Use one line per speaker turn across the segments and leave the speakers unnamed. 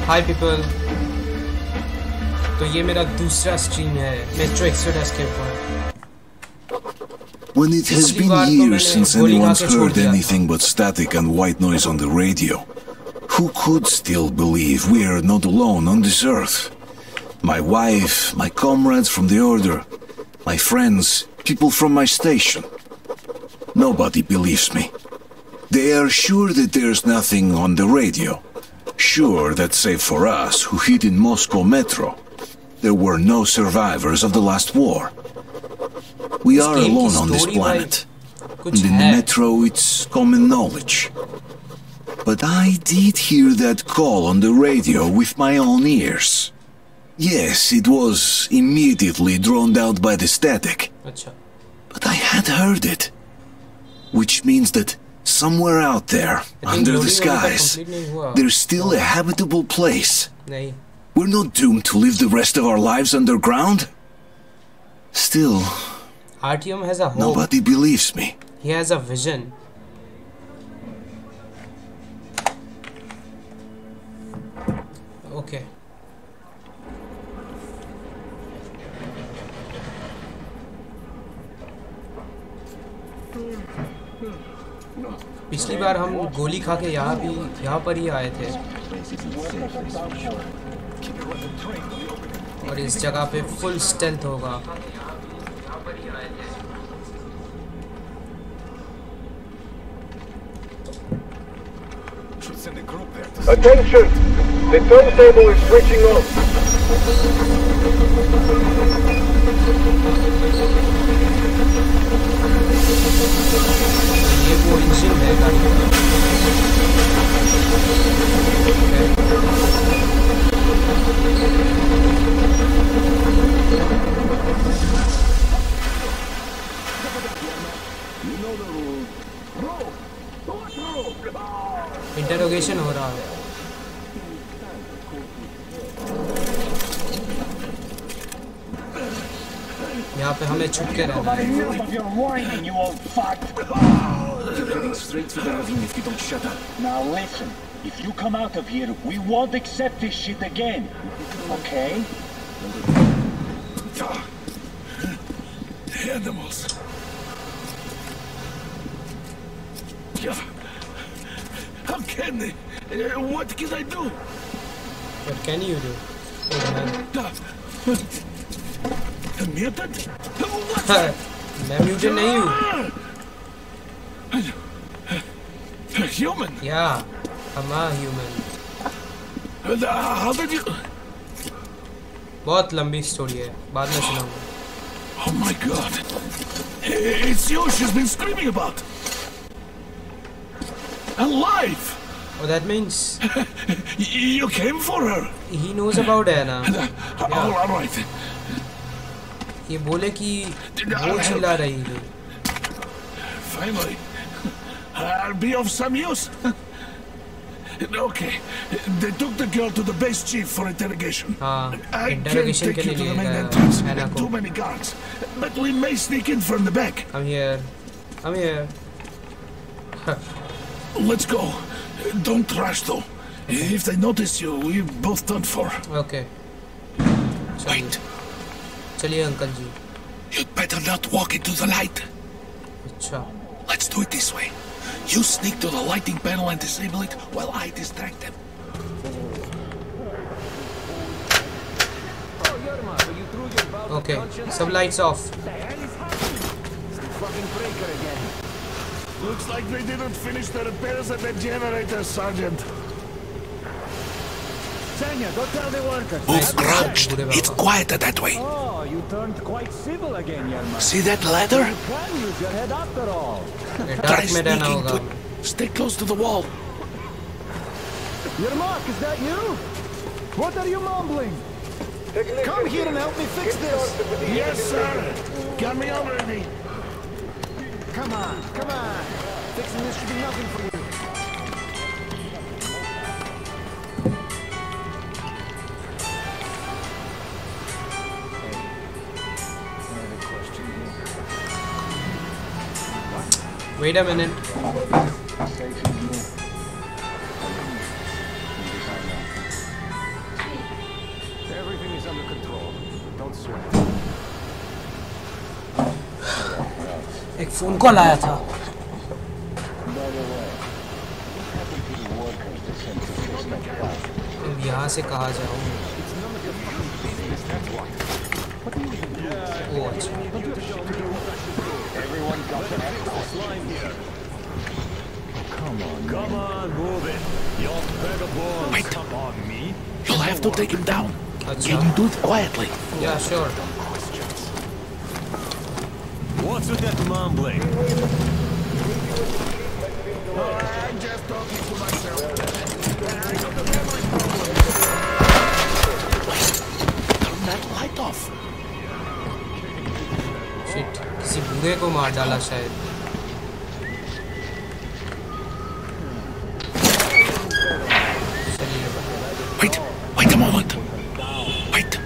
हाय people. तो ये मेरा दूसरा स्ट्रीम है मेट्रो एक्सोडस के ऊपर।
When it has been years since anyone's heard anything but static and white noise on the radio, who could still believe we are not alone on this earth? My wife, my comrades from the Order, my friends, people from my station. Nobody believes me. They are sure that there's nothing on the radio. Sure that save for us who hid in Moscow metro, there were no survivors of the last war. We are alone on this planet. And in the metro, it's common knowledge. But I did hear that call on the radio with my own ears. Yes, it was immediately drowned out by the static. But I had heard it. Which means that somewhere out there, under the skies, there's still a habitable place. We're not doomed to live the rest of our lives underground. Still,
Artyom has a hope.
Nobody believes me.
He has a vision. Okay. पिछली बार हम गोली खा के यहाँ पर ही आए थे और इस जगह पे फुल स्टेल्थ होगा।
Attention! The turntable is switching off.
ये वो इंजन है गाड़ी का। इंटरोगेशन हो रहा है। यहाँ पे हमें छुप के रहना है।
Now listen, if you come out of here, we won't accept this shit again. Okay?
Animals. How can they? What can I do?
What can you do?
Mutant?
मैं mutant नहीं हूँ।
Human?
Yeah, I'm a human.
How did you?
बहुत लंबी story है, बाद में सुनाऊंगा।
Oh my God! It's you she's been screaming about. Alive!
Oh, that means
you came for her.
He knows about Anna. Yeah.
All right.
ये बोले कि वो चिल्ला रही है।
Finally, I'll be of some use. Okay, they took the girl to the base chief for interrogation.
हाँ,
I
interrogation
can't take
के
you to
लिए
the main
गया
entrance.
Anna को।
Too many guards, but we may sneak in from the back.
I'm here. I'm here.
Let's go. Don't rush though. Okay. If they notice you, we're both done for.
Okay.
Wait.
चलिए uncle ji.
You'd better not walk into the light.
अच्छा।
Let's do it this way. You sneak to the lighting panel and disable it while I distract them.
Okay, सब lights off.
Looks like they didn't finish the repairs at the generator, Sergeant.
Sanya, go tell the workers.
Move crouched. It's quieter that way.
Oh, you turned quite civil again, Yermak.
See that ladder?
You can use your head after all.
Try sneaking to it. Stay close to the wall.
Yermak, is that you? What are you mumbling? Come here and help me fix this.
Yes, sir. Got me already.
Come on, come on. Fixing this should be nothing for you.
Wait a minute. एक phone call आया था। यहाँ से कहाँ जाऊँ? ओह अच्छा।
Come on, move it. You're vagabond.
Wait.
Come on, me.
You'll have to take him down.
अच्छा।
Can you do it quietly?
Yeah, sure.
What's with that mumbling?
I'm just talking to myself.
Turn that light off.
Shit, किसी बूढ़े को मार डाला शायद।
Wait a moment. Wait.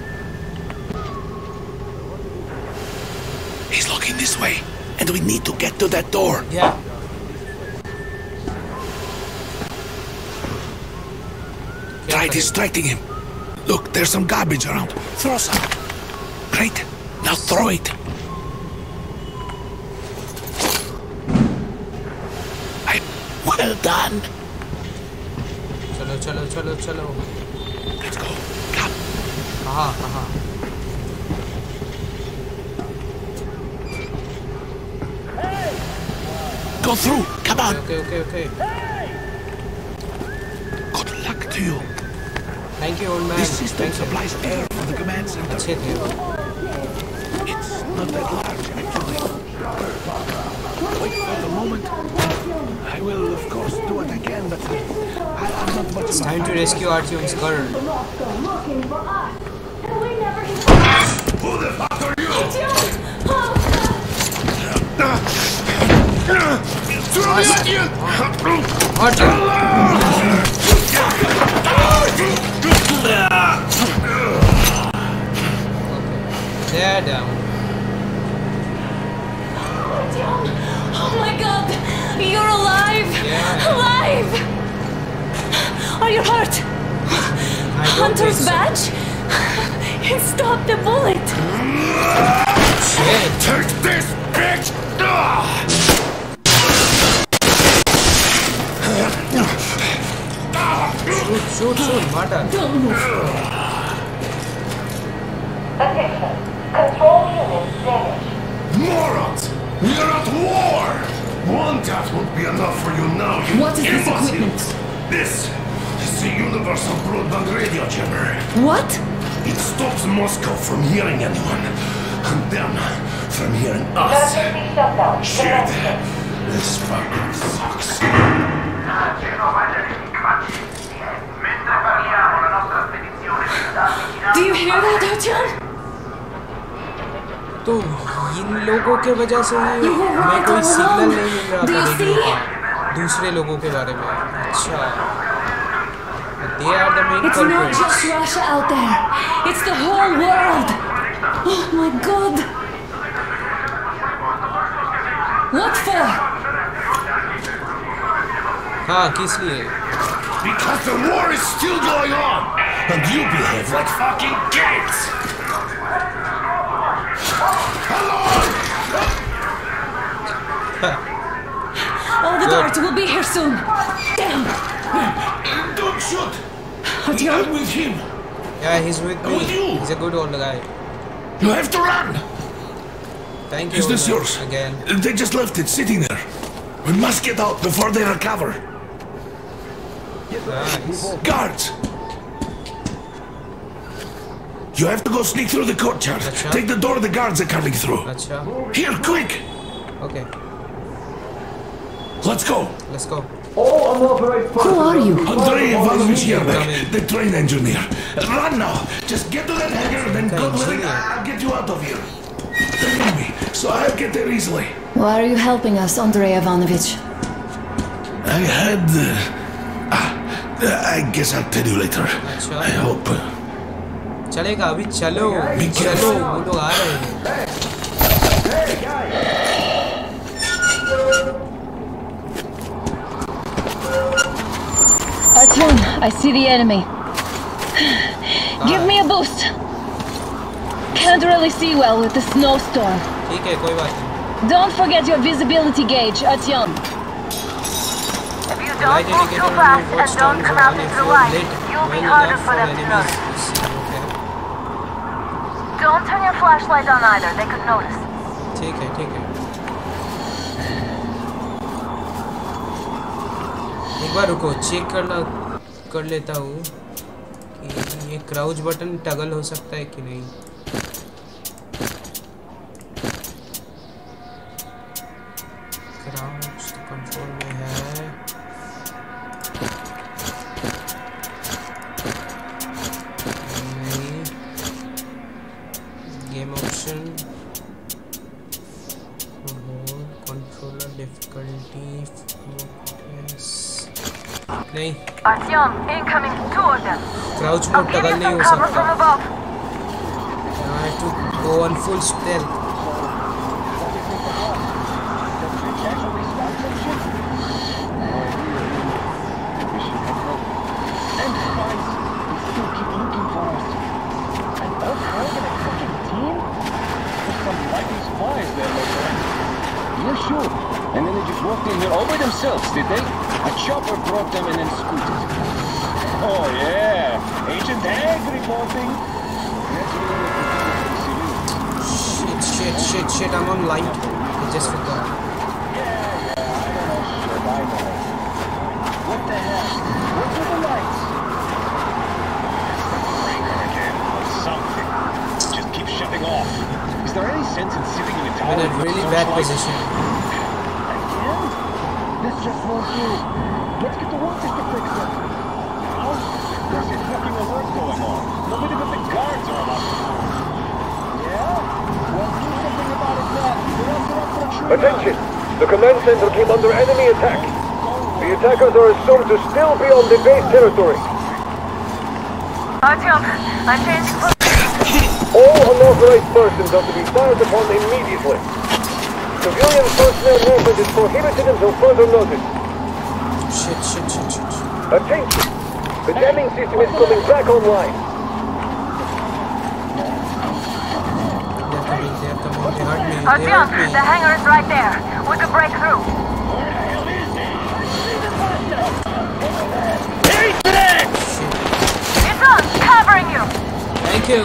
He's looking this way, and we need to get to that door.
Yeah.
Try distracting him. Look, there's some garbage around. Throw some. Great. Now throw it. Well done.
चलो चलो चलो चलो।
Let's go. Come.
कहाँ कहाँ?
Go through. Come on.
Okay.
Good luck to you.
Thank you, old man.
This system supplies air for the command center.
अच्छे थे।
It's not that large, actually. Wait for the moment. I will, of course, do it again, but I'm not much.
It's time to rescue Artyom's girl.
Who the fuck are you?
Artyom. They're down.
Oh my God! You're alive!
Yeah.
Alive! Are you hurt? Hunter's badge? It stopped the bullet!
Shit.
Take this, bitch!
Shoot, Marta.
Don't move!
Attention. Control units damaged.
Morons! We are at war! One tap won't be enough for you now, you
What is this
imbeciles.
equipment?
This is the Universal Broadband Radio Jammer.
What?
It stops Moscow from hearing anyone, and them from hearing us.
Emergency shutdown.
Shit! This fucking sucks.
Do you hear that, Artyom?
तो इन लोगों के वजह से ही मैं कोई signal नहीं मिल रहा था रेडियो का दूसरे लोगों के बारे में। अच्छा, they are the main
It's not
culprits.
just Russia out there. It's the whole world. Oh my God. What for?
हाँ, किस लिए?
Because the war is still going on, and you behave like fucking kids!
All the guards will be here soon. Damn.
Don't shoot!
Artyom?
I'm with him!
Yeah, he's with me.
With you.
He's a good old guy.
You have to run!
Thank you.
Is this
old man,
yours?
again?
They just left it sitting there. We must get out before they recover.
Nice.
Guards! You have to go sneak through the courtyard.
Acha.
Take the door the guards are coming through.
अच्छा,
Here, quick!
okay,
Let's go.
let's go.
Who are you?
Andrei Ivanovich Yermak,
Coming.
the train engineer. Run now! Just get to that hangar, then
Okay,
God willing,
engineer.
I'll get you out of here. They know me, so I'll get there easily.
Why are you helping us, Andrei Ivanovich?
I had... I guess I'll tell you later.
अच्छा,
I hope...
चलेगा अभी चलो
Be careful.
चलो वो लोग आ रहे हैं।
Artyom, I see the enemy. Give me a boost. Can't really see well with the snowstorm.
ठीक है कोई बात नहीं.
Don't forget your visibility gauge, Artyom.
If you don't move too fast and don't come out into the light, you'll be harder for them to notice. Don't turn your flashlight on either, they could notice.
ठीक है ठीक है. एक बार रुको, check कर लेता हूँ कि ये क्राउच बटन टगल हो सकता है कि नहीं. क्राउच कंट्रोल में है. नहीं. गेम ऑप्शन, कंट्रोलर डिफिकल्टी नहीं.
Artyom, incoming, 2 of them.
Crouch
I'll
mode
give
toggle
you
नहीं
some
हो
cover
सकता.
from above.
I have to go on full stealth.
Yeah, sure. And then they just walked in here all by themselves, did they? A chopper brought them and then scooted. Oh, yeah. Agent Ag reporting.
Shit, I'm on light. I just forgot.
Yeah, I know. What the hell? What's with the lights? Break on again or something. Just keep shutting off. Is there any sense in sitting in a tower?
I'm in a really bad position.
Again? This just won't do. Let's get the workers to fix it. Now, there's a fucking alert going on. Nobody but the guards are allowed to know. Yeah? Well, do something about it now. The rest are up for a tree.
Attention! The command center came under enemy attack. The attackers are assumed to still be on the base territory.
Artyom, I'm changing position.
All unauthorized persons are to be fired upon immediately. Civilian personnel movement is prohibited until further notice.
Shit.
Attention! The jamming system is coming back online.
They're coming. They hurt me.
Artyom, the hangar is right there. We could break through. It's us, covering you.
Thank you.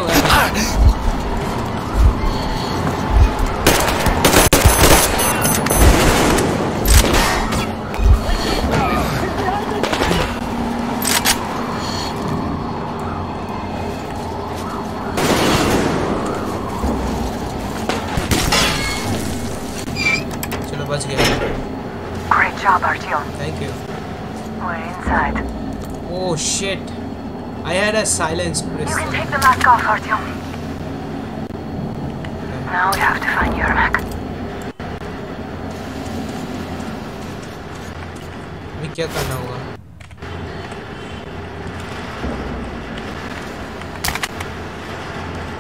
चलो बच गया.
Great job, Artyom.
Thank you.
We're inside.
Oh shit. I had a silence
You
press.
can take the mask off, Artyom. Now we have to find Yermak.
अभी क्या करना होगा?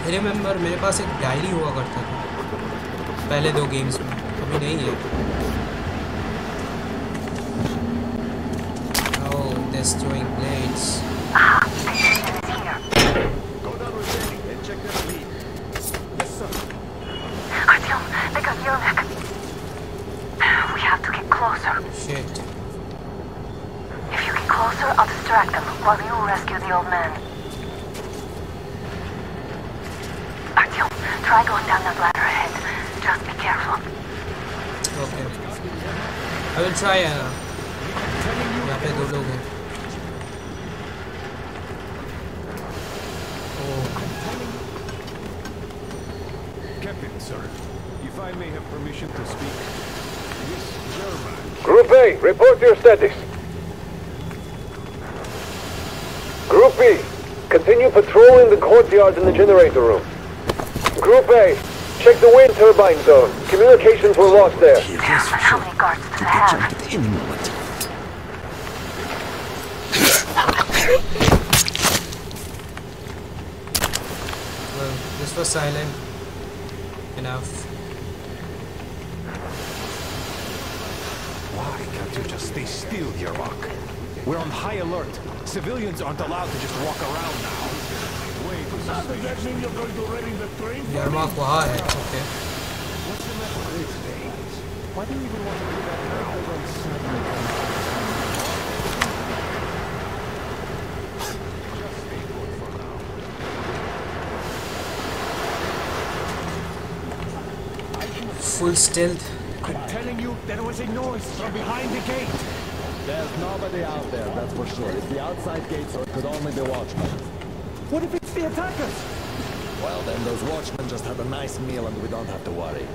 I remember मेरे पास एक diary हुआ करता था पहले 2 गेम्स में. अभी नहीं है. Oh, destroying blades.
Paytm is here.
Go down with Danny and check that lead. Yes, sir.
Artyom, they got Yermak. We have to get closer.
Shit.
If you get closer, I'll distract them while you rescue the old man. Artyom, try going down that ladder ahead. Just be careful.
Okay. I will try. यहाँ पे 2 लोग हैं.
Captain, sir. If I may have permission to speak. Yes, German.
Group A, report your status. Group B, continue patrolling the courtyard in the generator room. Group A, check the wind turbine zone. Communications were lost there.
Careful, how many guards do they have?
Well, this was silent enough.
Why can't you just stay still, Yermak? We're on high alert. Civilians aren't allowed to just walk around now. Way too
Yarmark वहाँ है, okay.
Why do you even want to do that now? Just stay put for now.
Full stealth.
I'm telling you, there was a noise from behind the gate.
There's nobody out there, that's for sure. It's the outside gate, so it could only be watchmen.
What if it's the attackers?
Well, then those watchmen just had a nice meal and we don't have to worry.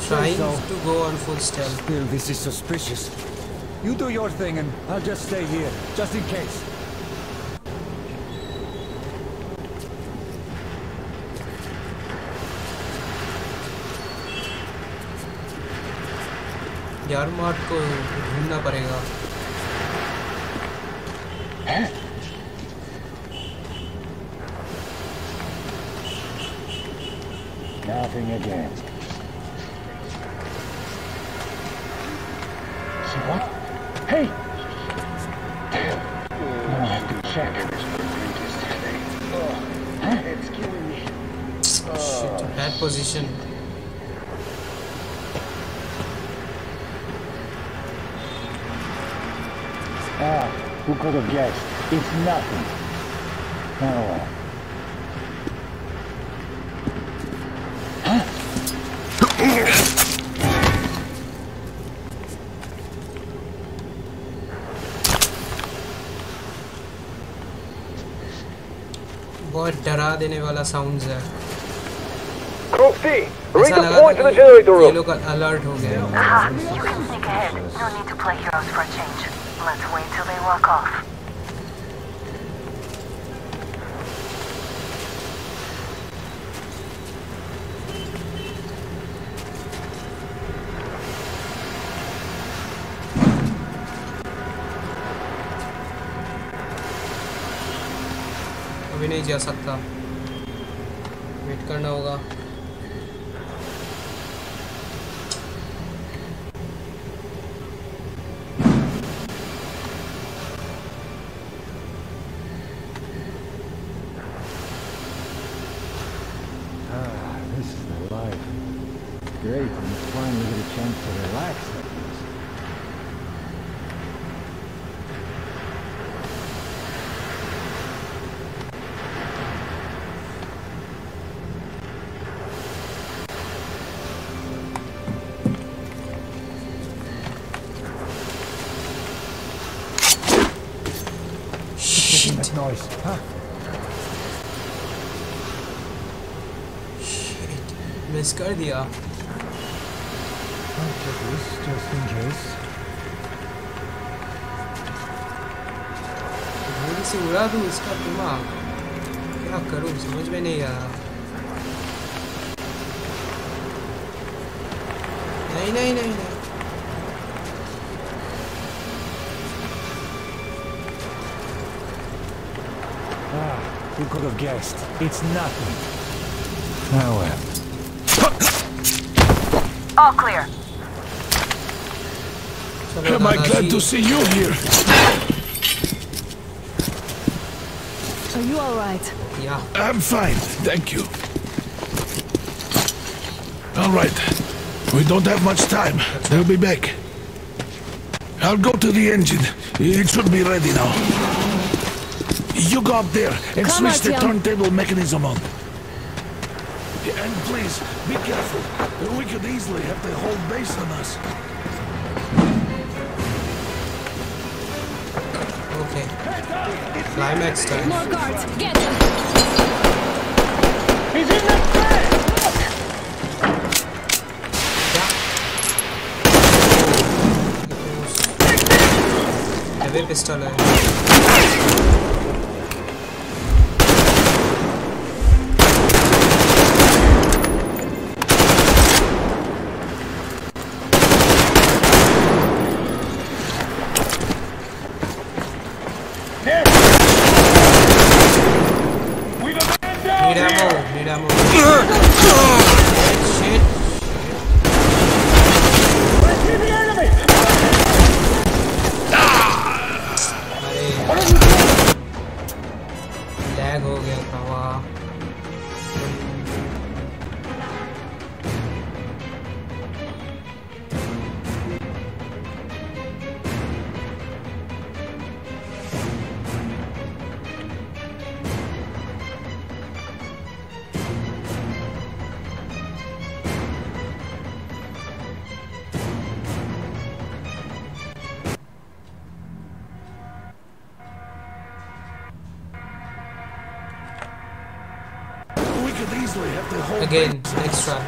Trying to go on full stealth.
Still, this is suspicious. You do your thing and I'll just stay here, just in case.
यारमार्क को ढूंढना पड़ेगा.
Nothing again. See what? Hey! Damn. I'll have to check. It's killing me.
Shit, bad position.
Who could have guessed? It's nothing. Oh well.
बहुत डरा देने वाला sounds है.
Group C, redeploy to the generator
ये
room.
लोग alert हो गए.
Aha, you can sneak ahead. No need to play heroes for a change. Let's wait till they walk off.
अभी नहीं जा सकता. वेट करना होगा.
This is the life. Great, and you finally get a chance to relax like this.
Shit.
That noise, huh?
Miss कर दिया.
I'll take this just in case.
गोली से उड़ा दूँ इसका दिमाग. क्या करूँ समझ में नहीं आ रहा. नहीं नहीं नहीं नहीं.
Who could have guessed? It's nothing. Oh well.
All clear.
Am I glad to see you here?
Are you all right?
Yeah.
I'm fine, thank you. All right. We don't have much time. They'll be back. I'll go to the engine. It should be ready now. You go up there and switch the turntable mechanism on. And please, be careful. We could easily have the whole base on us.
Okay. Climax time.
More guards, get them!
He's in the bed!
Heavy pistol है. Need ammo. Shit. Lag हो गया था वाह। Again, next try.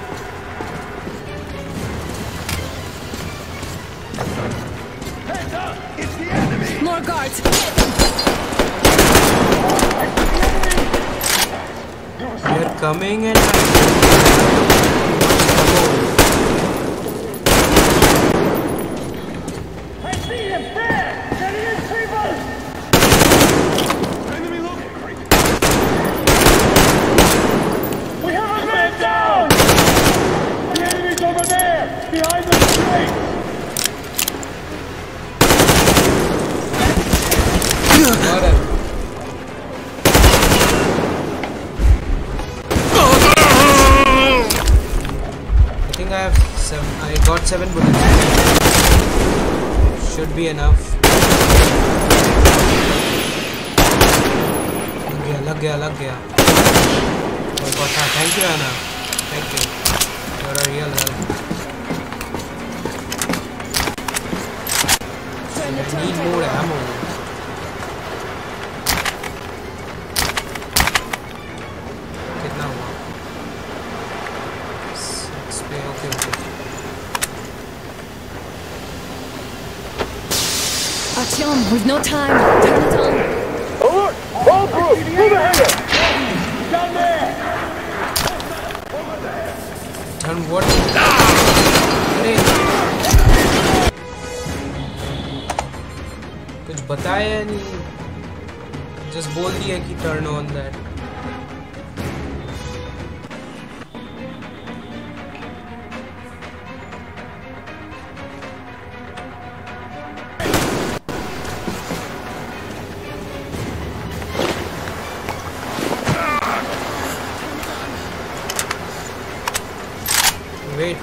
It's the enemy!
More guards!
They're coming and
I see him there! There he is, people!
Enemy look!
We have a man down! The enemy's over there! Behind the street!
got it. I think I have 7. I got 7 bullets. Should be enough. लग गया बहुत था। Thank you Anna. Thank you. You're a real help. I need more ammo. कितना हुआ? 6 पे okay.
Artyom, we've no time. Turn it on.
Alert! All group, through the hangar!
Down there!
Turn what? अरे कुछ बताया नहीं, just बोल दिया कि turn on that.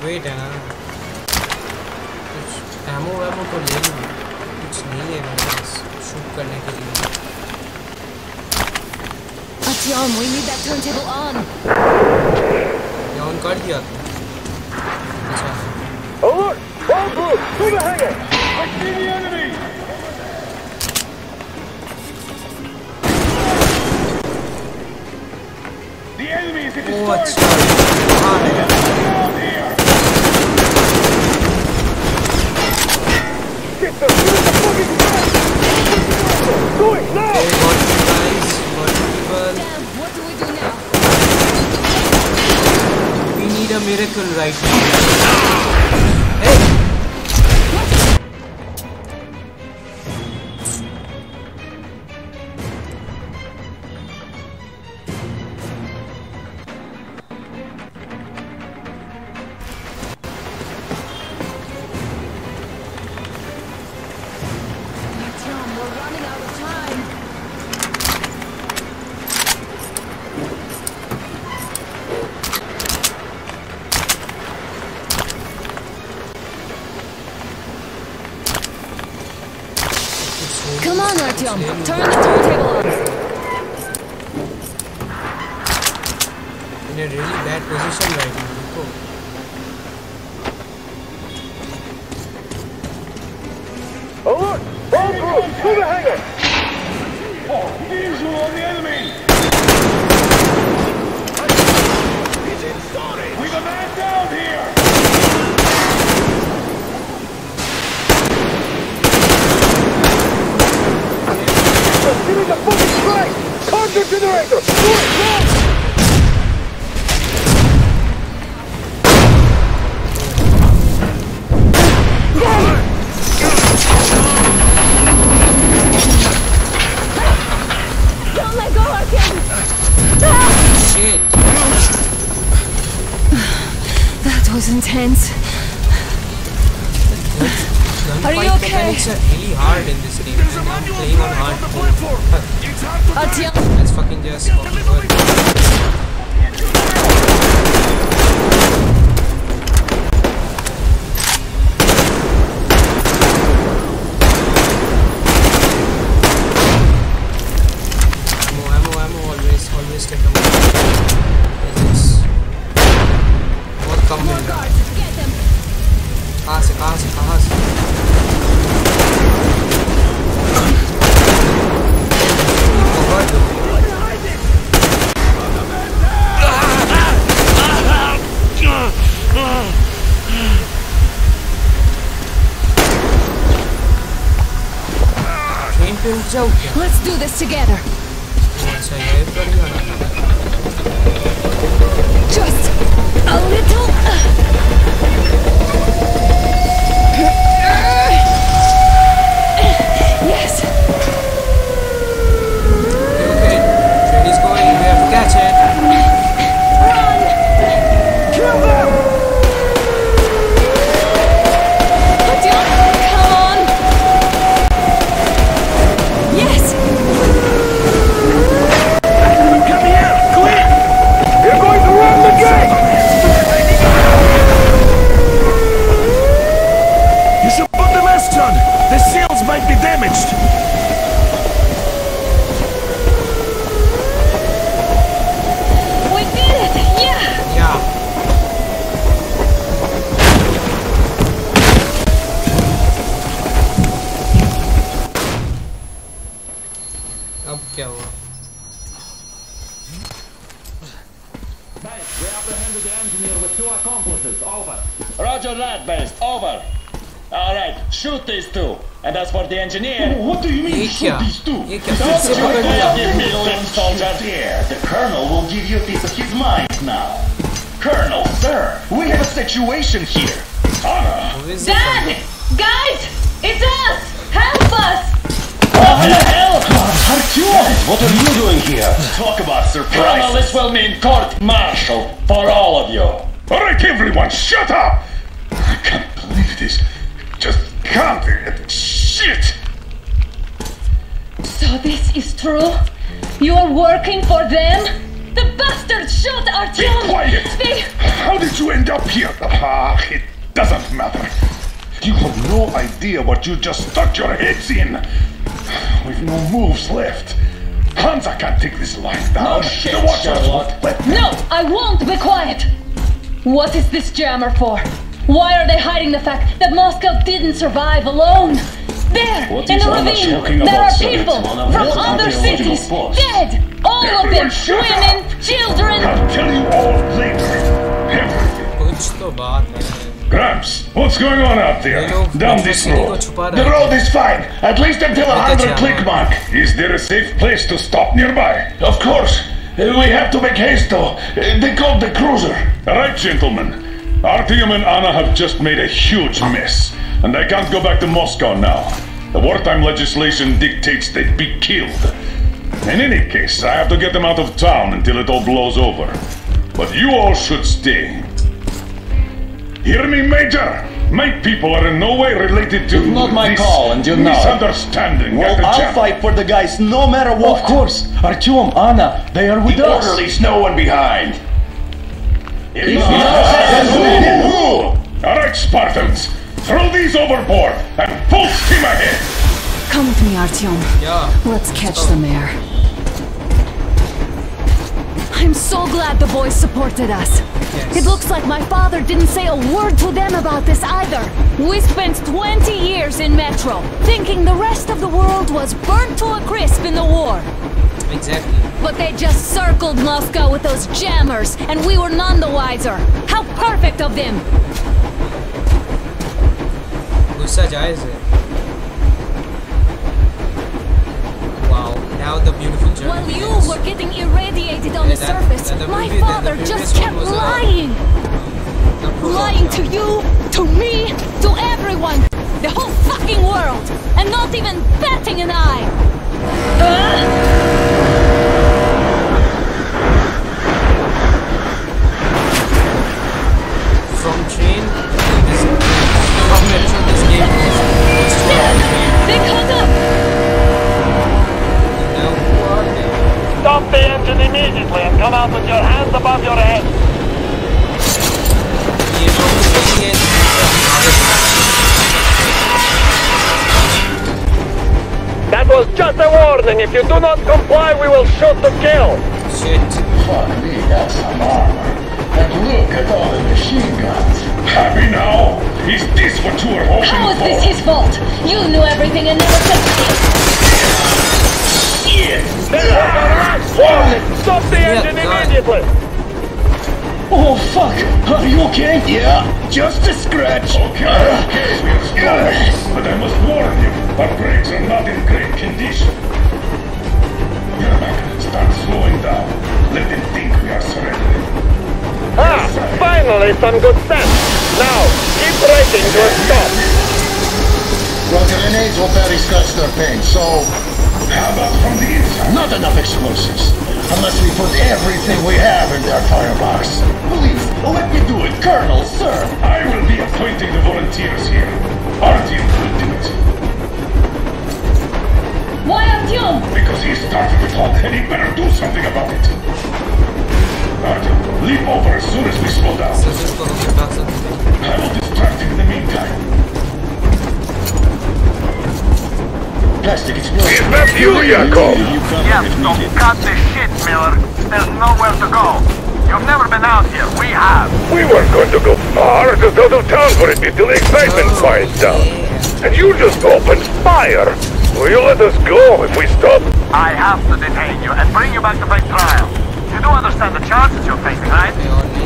वेट है ना, कुछ एमो वैमो तो ले लूँ, कुछ नहीं है मेरे पास शूट करने के लिए।
Artyom, we need that turntable on.
या ऑन कर दिया था। अच्छा।
Alert! All group, through the hangar!
I see the enemy! The enemy is in the
oh
storage
अच्छा। हाँ है।
down here!
Get them! Get the fucking back! Do it now!
Okay, got you guys, got you people.
Damn, what do we do now?
We need a miracle right now. Hey!
Artyom, we're running out of time. Come on, Artyom, turn the turntable on.
In a really bad position right now. Look.
Alert! All group, through the hangar!
Oh, visual on the enemy! We got a man down here!
Just give me the fucking strike! Conjure generator! Do it now!
Don't let go, Artyom!
Shit!
That was intense. Are you okay?
Mechanics are really hard in this game. I'm playing on hard mode.
Artyom,
That's fucking just awkward. Ammo, always take ammo. बहुत कम मिल रहा है. कहाँ से train पे उठ जाओ क्या?
Let's do this together.
अच्छा ये बढ़िया ना.
Just a little. Yes.
Okay. Train is going. We have to catch it.
Run!
Kill them!
Come on! Yes!
Come here, quick!
You're going to run the gate!
You should put the mast on. The seals might be damaged.
We did it! Yeah!
Yeah. अब क्या हुआ?
We apprehended the engineer with 2 accomplices. Over.
Roger that, Best. Over. Alright, shoot these 2. And as for the engineer...
What do you mean,
ये
shoot
क्या?
these 2?
ये क्या फिर से पकड़ लिया?
Give me limb, soldier.
Here, the colonel will give you a piece of his mind now. Colonel, sir, we have a situation here.
Who is it?
Dad! Guys! It's us! Help us!
What the hell?
Artyom, what are you doing here? Talk about
Colonel,
surprise.
this will mean court-martial for all of you.
Alright, everyone, shut up!
I can't believe this. Just can't. Shit!
So this is true? You're working for them? The bastards shot
Be
Artyom!
quiet!
They...
How did you end up here? It doesn't matter. You have no idea what you just stuck your heads in. We've no moves left. Hansa can't take this lying down.
No shit,
The watchers
Sherlock.
won't let
No, I won't be quiet! What is this jammer for? Why are they hiding the fact that Moscow didn't survive alone? There,
What
in
is
the
Anna
ravine,
talking
there
about,
are
sir?
people
It's one of
from
those
other
archaeological
cities,
spots.
dead! All of them,
Everyone shut up.
women, children!
I'll tell you all later. Everything.
कुछ तो बात है.
Gramps, what's going on out there? Down this road.
The
road is fine, at least until 100 click mark. Is there a safe place to stop nearby? Of course. We have to make haste though. They called the cruiser. Alright, gentlemen. Artyom and Anna have just made a huge mess, and I can't go back to Moscow now. The wartime legislation dictates they'd be killed. In any case, I have to get them out of town until it all blows over. But you all should stay. Hear me, Major? My people are in no way related to
It's not my
this
call, and you know it.
misunderstanding.
Well,
Captain
I'll
Champ.
fight for the guys no matter what. Of course. Artyom, Anna, they are with us.
Leaves no one behind. All right, Spartans, throw these overboard and full steam ahead.
Come with me, Artyom.
Yeah.
Let's catch them there. I'm so glad the boys supported us.
Yes.
It looks like my father didn't say a word to them about this either. We spent 20 years in Metro, thinking the rest of the world was burnt to a crisp in the war.
Exactly.
But they just circled Moscow with those jammers, and we were none the wiser. How perfect of them!
गुस्सा जायज है. Wow. Now the beautiful journey.
While you
begins.
were getting irradiated on the
Yeah,
surface,
the
my
movie- the
father
previous
just
one
kept
was,
lying.
the prologue.
Lying to you, to me, to everyone, the whole fucking world, and not even batting an eye.
From train to this, from metro this game goes to
They caught up.
now who are they?
Stop
immediately and come out with your hands above your head. That was just a warning. If you do not comply, we will shoot to kill.
Shit.
Fuck me, that's some armor. And look at all the machine guns.
Happy now? Is this what you were hoping
How is
for?
this his fault? You knew everything and never said shit.
This was our last warning. Stop the engine immediately.
Oh, fuck! Are you okay? Yeah, just a scratch.
Okay, we are still. But I must warn you, our brakes are not in great condition. Yermak, start slowing down. Let them think we are surrendering.
Ah, finally some good sense. Now, keep braking to a stop.
Well, grenades will barely scratch their paint, so...
How about from the inside?
Not enough explosives. Unless we put everything we have in their firebox. Please, let me do it, Colonel, sir.
I will be appointing the volunteers here. Artyom will do it.
Why Artyom?
Because he started to talk and he better do something about it. Artyom, leap over as soon as we slow down. I will distract him in the meantime.
Plastic explosion.
Is that you, Yakov?
Yes, so cut the shit, Miller. There's nowhere to go. You've never been out here. We have.
We weren't going to go far, just out of town for a bit till the excitement quiets down. And you just opened fire. Will you let us go if we stop?
I have to detain you and bring you back to face trial. You do understand the charges you're facing, right?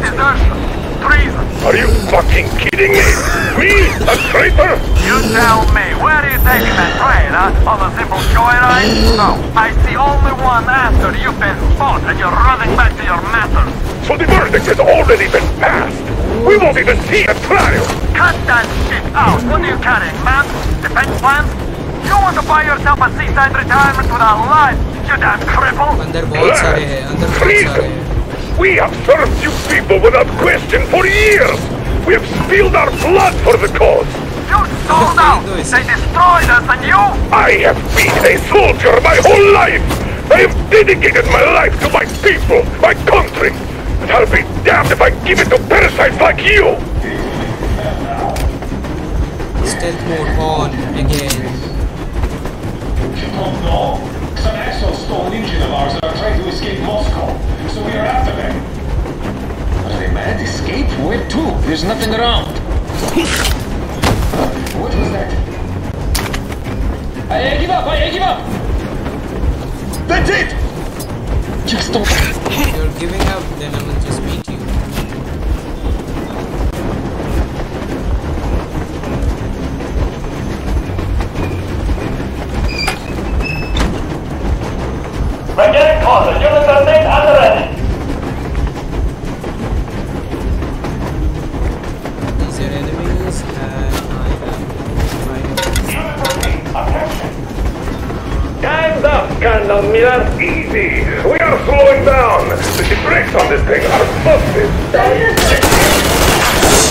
Desertion, treason.
Are you fucking kidding me? Me? A traitor?
You tell me, where are you taking that train, huh? On a simple joyride? No, I see only one answer. You've been fought and you're running back to your matters.
So the verdict has already been passed. We won't even see a trial.
Cut that shit out. What are you carrying, man? Defense plans? You want to buy yourself a seaside retirement without life, you damn cripple?
अंदर बहुत सारे हैं, अंदर बहुत सारे हैं.
We have served you people without question for years. We have spilled our blood for the cause.
You sold out. They destroyed us and you?
I have been a soldier my whole life. I have dedicated my life to my people, my country. And I'll be damned if I give it to parasites like you.
Stealth mode on again.
Oh no! Some assholes stole an engine of ours and are trying to escape Moscow. So we are after them.
Are they mad? Escape? Where to? There's nothing around. What was that?
I give up! I give up!
That's it! Just don't...
If you're giving up, then I will just beat you.
We're getting closer. Units are made and ready.
These are enemies, and I am
Time's up, Colonel Miller. Easy. We are slowing down. The brakes on this thing are busted.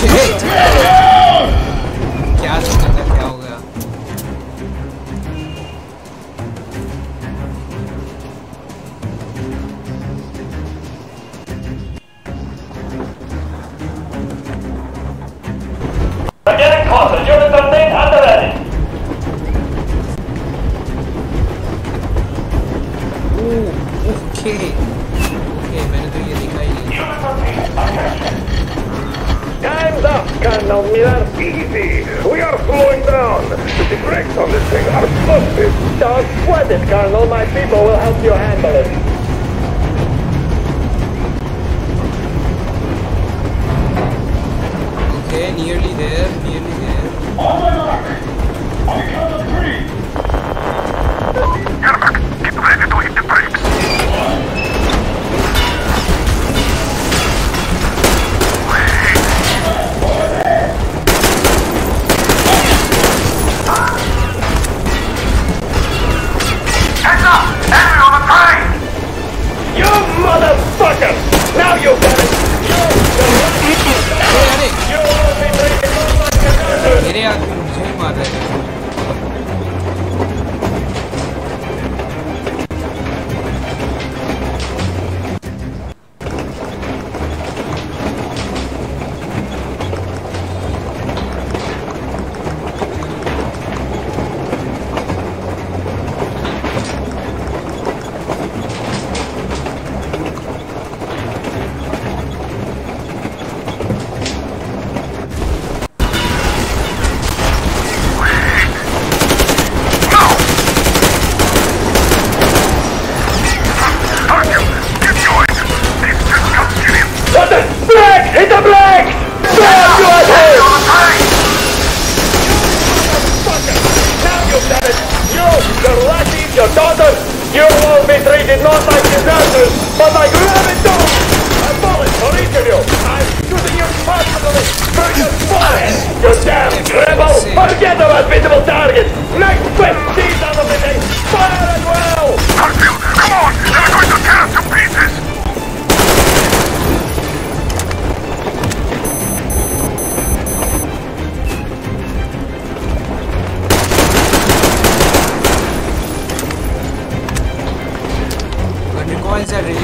Shit! क्या चक्कर था, क्या हो गया?
We're getting closer. Units are made and ready.
Okay. Okay, मैंने तो ये देखा ही नहीं.
Time's up, Colonel Miller. Easy. We are slowing down. The brakes on this thing are busted.
Don't sweat it, Colonel. My people will help you handle it.
Okay, nearly there, nearly there.
On my mark. On the count of 3.
Yermak, get ready to hit the brakes. Heads up! Enemy on the train!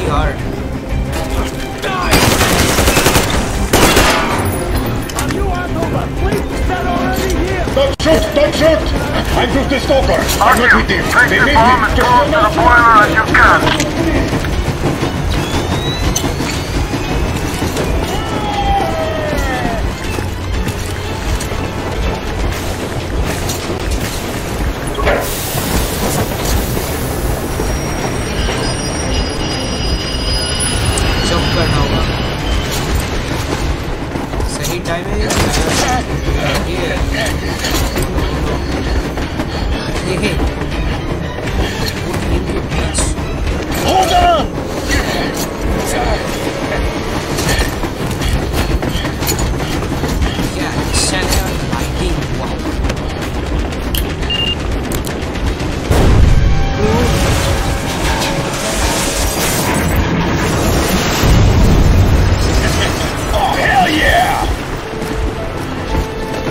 really hard.
Don't shoot! I'm just the stalker. I'm not with him.
Take
They
the
need
bomb
him.
as
Just
close to the boiler as you can.
Jump करना होगा सही time है ये
hold on!
क्या channel lighting wow
Hell yeah!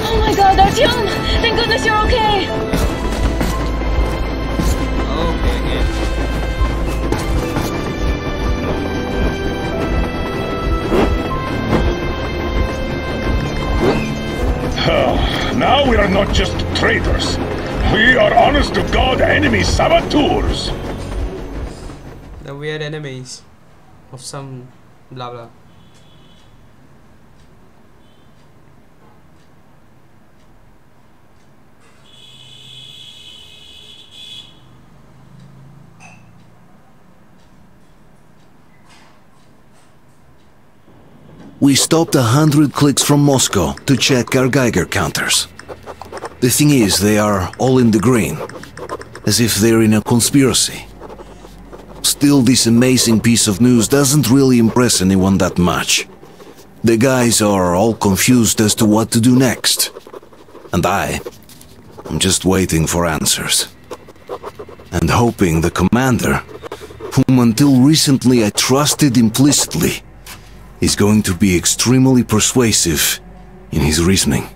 Oh my god, Artyom! Thank goodness you're okay!
Okay again
Now we are not just traitors. We are honest to God enemy saboteurs.
now we are enemies of some blah blah.
We stopped 100 clicks from Moscow to check our Geiger counters. The thing is, they are all in the green, as if they're in a conspiracy. Still, this amazing piece of news doesn't really impress anyone that much. The guys are all confused as to what to do next. And I'm just waiting for answers. And hoping the commander, whom until recently I trusted implicitly, is going to be extremely persuasive in his reasoning.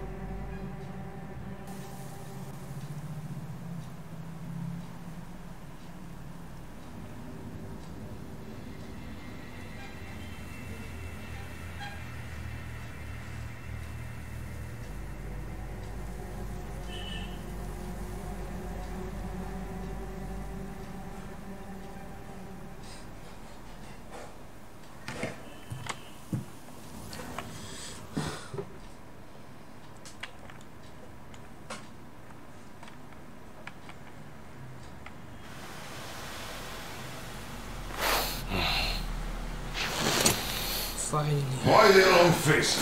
Finally.
Why the long face?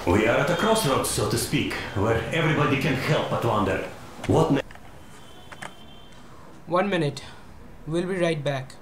We are at a crossroads, so to speak, where everybody can help but wonder. What next?
1 minute. We'll be right back.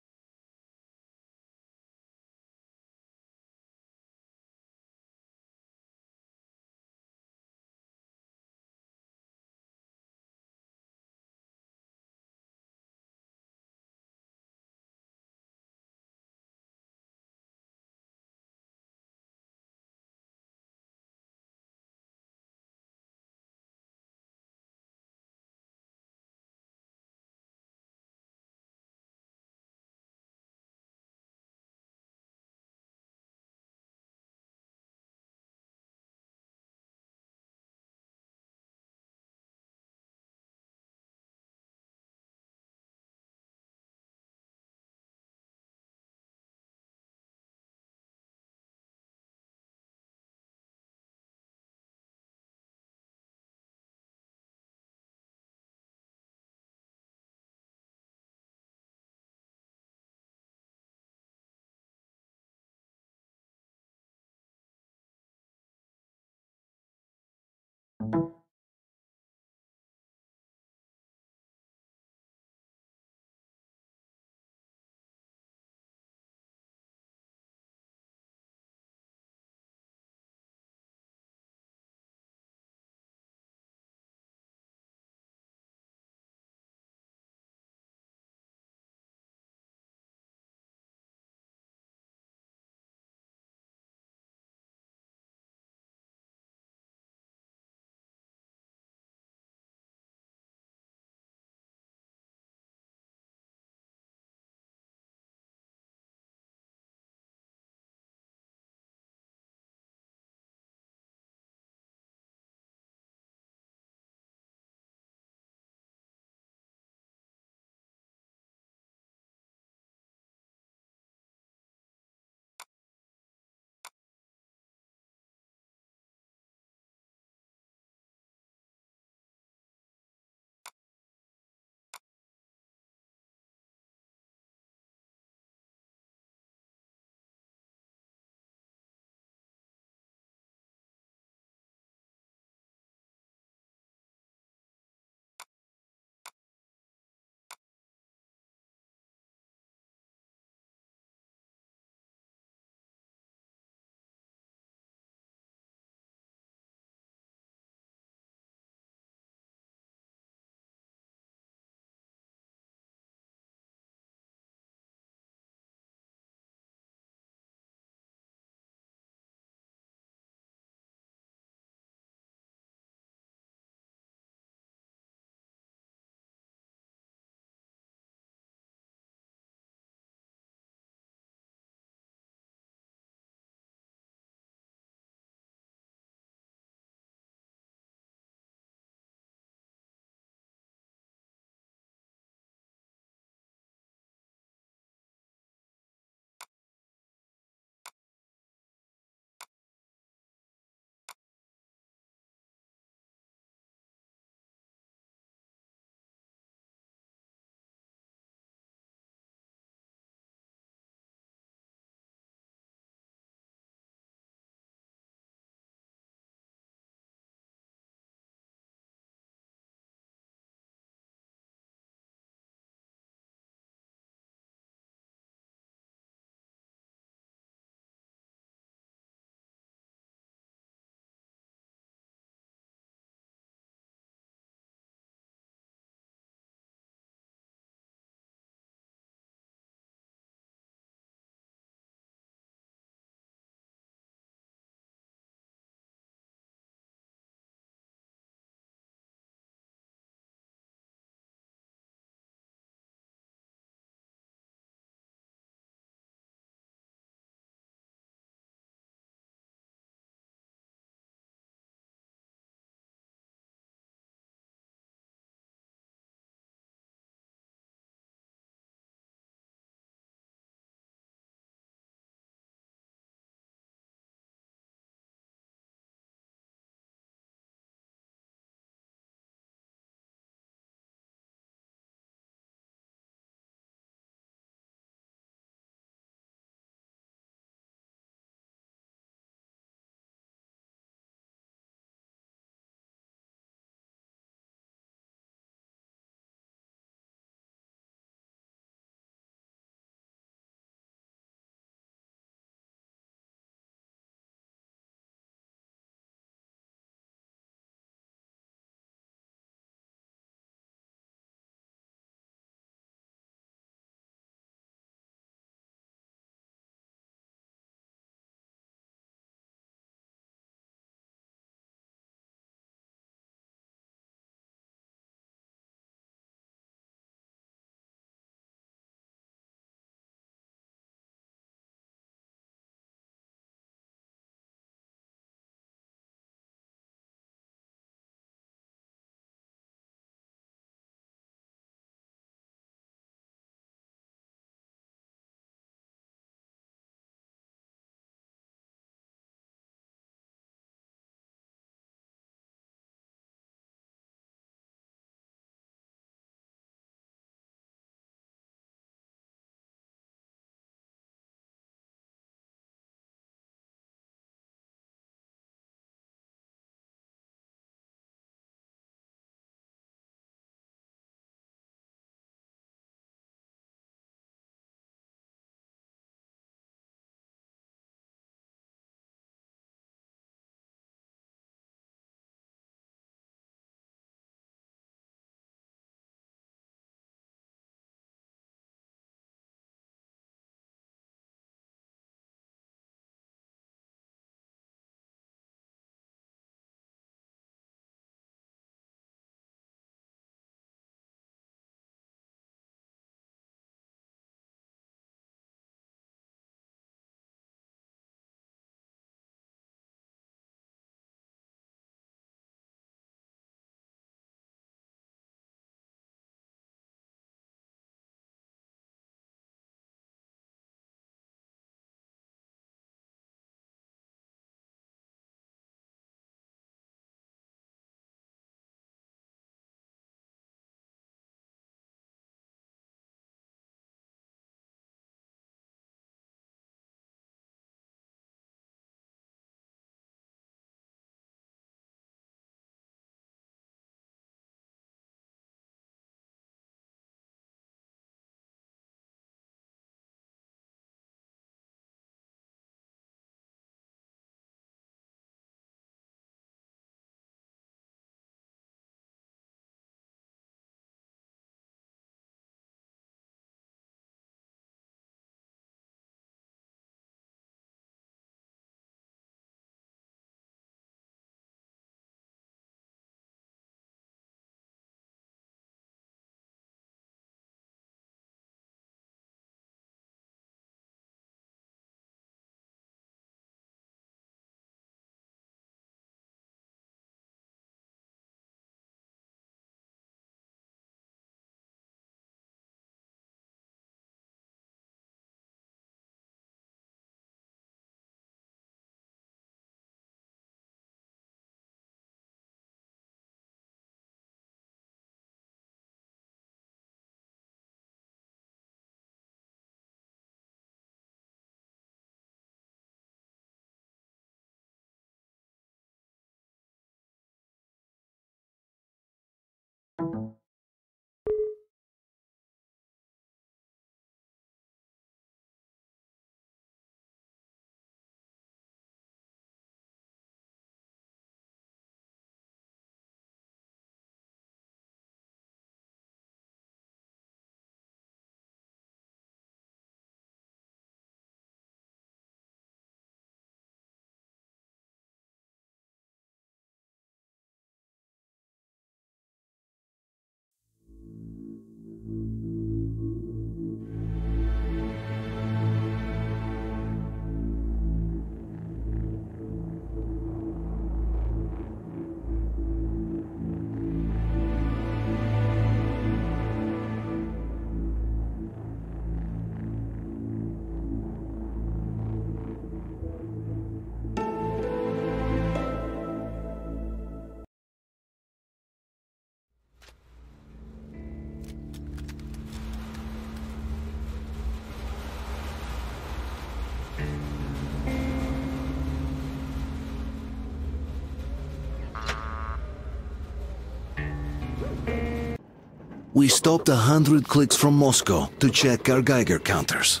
We stopped 100 clicks from Moscow to check our Geiger counters.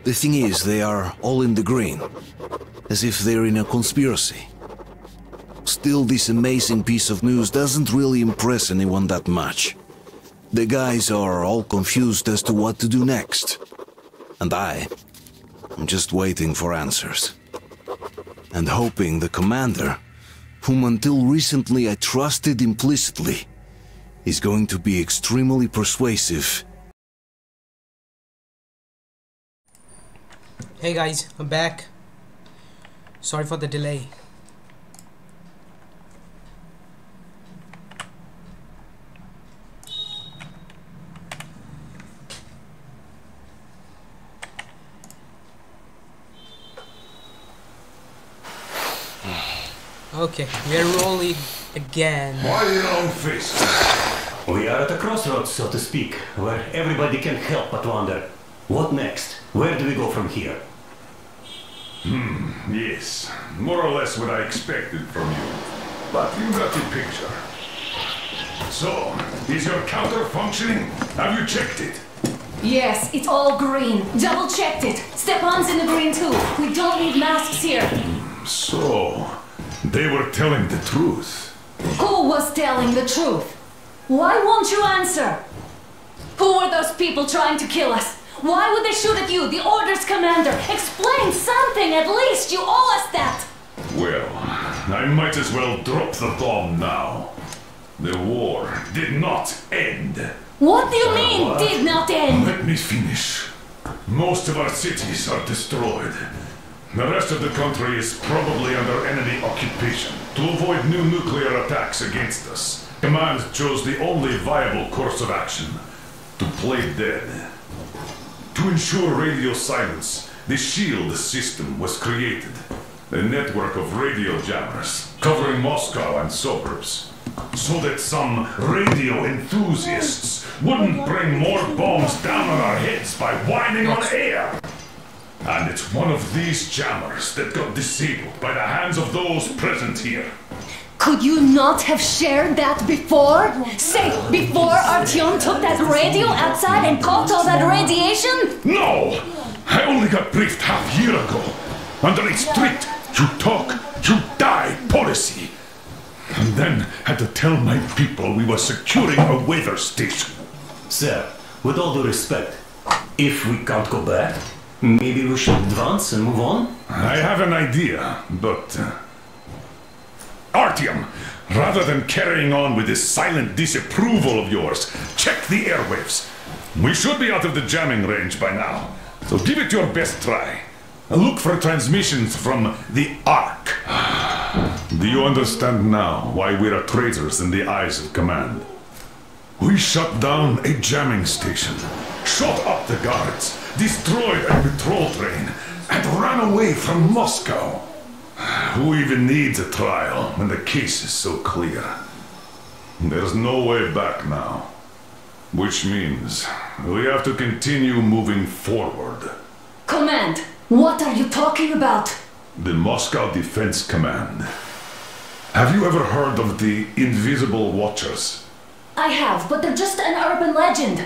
The thing is, they are all in the green, as if they're in a conspiracy. Still, this amazing piece of news doesn't really impress anyone that much. The guys are all confused as to what to do next. And I'm just waiting for answers. And hoping the commander, whom until recently I trusted implicitly, is going to be extremely persuasive.
Hey guys, I'm back. Sorry for the delay. Okay, we're rolling again.
Why your own face?
We are at a crossroads, so to speak, where everybody can help but wonder, what next? Where do we go from here?
Yes, more or less what I expected from you. But you got the picture. So, is your counter functioning? Have you checked it?
Yes, it's all green. Double checked it. Stepan's in the green too. We don't need masks here.
So, they were telling the truth.
Who was telling the truth? Why won't you answer? Who were those people trying to kill us? Why would they shoot at you, the orders commander? Explain something, at least. You owe us that.
Well, I might as well drop the bomb now. The war did not end.
What do you mean,
What?
did not end?
Let me finish. Most of our cities are destroyed. The rest of the country is probably under enemy occupation. To avoid new nuclear attacks against us, Command chose the only viable course of action: to play dead. To ensure radio silence, the SHIELD system was created. A network of radio jammers covering Moscow and suburbs. So that some radio enthusiasts wouldn't bring more bombs down on our heads by whining on air. And it's one of these jammers that got disabled by the hands of those present here.
Could you not have shared that before? Say, before Artyom took that radio outside and caught all that radiation?
No! I only got briefed half year ago. Under a strict, you talk, you die policy. And then had to tell my people we were securing a weather station.
Sir, with all due respect, if we can't go back, maybe we should advance and move on?
I have an idea, but... Artyom, rather than carrying on with this silent disapproval of yours, check the airwaves. We should be out of the jamming range by now, so give it your best try. Look for transmissions from the Ark. Do you understand now why we are traitors in the eyes of Command? We shut down a jamming station, shot up the guards, destroyed a patrol train, and ran away from Moscow. Who even needs a trial when the case is so clear? There's no way back now. Which means we have to continue moving forward.
Command, what are you talking about?
The Moscow Defense Command. Have you ever heard of the Invisible Watchers?
I have, but they're just an urban legend.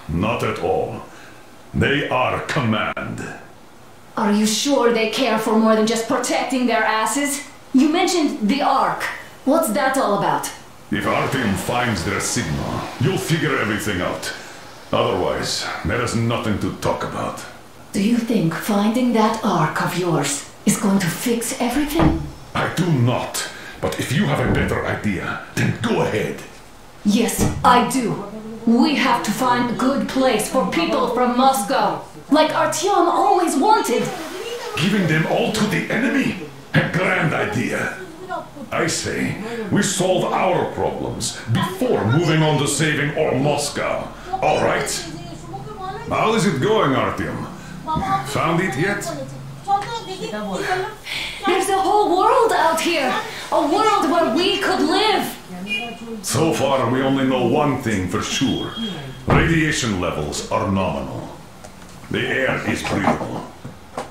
Not at all. They are Command.
Are you sure they care for more than just protecting their asses? You mentioned the Ark. What's that all about?
If Artyom finds their signal, you'll figure everything out. Otherwise, there is nothing to talk about.
Do you think finding that Ark of yours is going to fix everything?
I do not. But if you have a better idea, then go ahead.
Yes, I do. We have to find a good place for people from Moscow, like Artyom always wanted.
Giving them all to the enemy? A grand idea. I say, we solve our problems before moving on to saving all Moscow. All right? How is it going, Artyom? Found it yet?
There's a whole world out here. A world where we could live.
So far, we only know one thing for sure. Radiation levels are nominal. The air is breathable.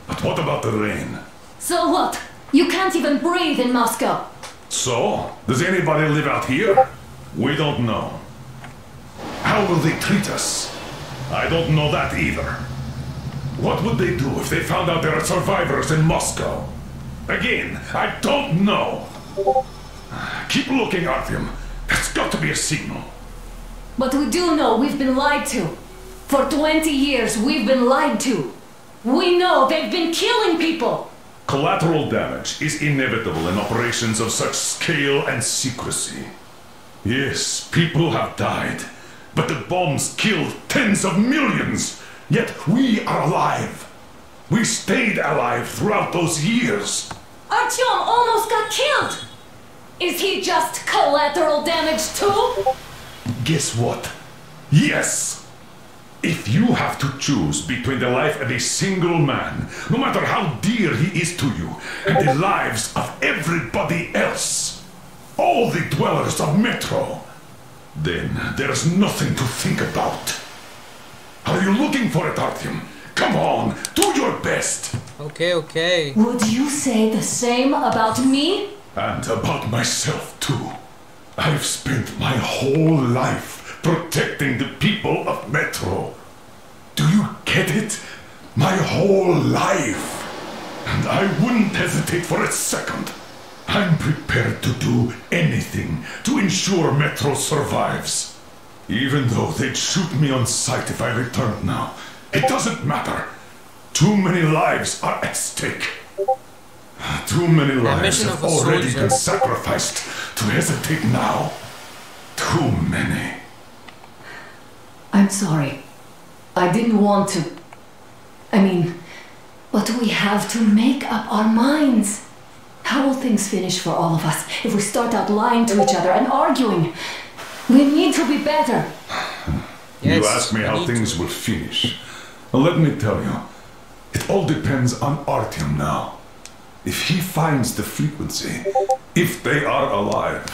But what about the rain?
So what? You can't even breathe in Moscow.
So? Does anybody live out here? We don't know. How will they treat us? I don't know that either. What would they do if they found out there are survivors in Moscow? Again, I don't know. Keep looking, Artyom. That's got to be a signal.
But we do know we've been lied to. For 20 years, we've been lied to. We know they've been killing people.
Collateral damage is inevitable in operations of such scale and secrecy. Yes, people have died, but the bombs killed tens of millions. Yet we are alive. We stayed alive throughout those years.
Artyom almost got killed. Is he just collateral damage too?
Guess what? Yes! If you have to choose between the life of a single man, no matter how dear he is to you, and the lives of everybody else, all the dwellers of Metro, then there's nothing to think about. Are you looking for it, Artyom? Come on, do your best!
Okay, okay.
Would you say the same about me?
And about myself, too. I've spent my whole life protecting the people of Metro. Do you get it? My whole life. And I wouldn't hesitate for a second. I'm prepared to do anything to ensure Metro survives. Even though they'd shoot me on sight if I returned now. It doesn't matter. Too many lives are at stake. Too many lives have already been sacrificed to hesitate now. Too many.
I'm sorry. I didn't want to. But we have to make up our minds. How will things finish for all of us if we start out lying to each other and arguing? We need to be better.
You ask me how things will finish. Well, let me tell you, it all depends on Artyom now. If he finds the frequency, if they are alive.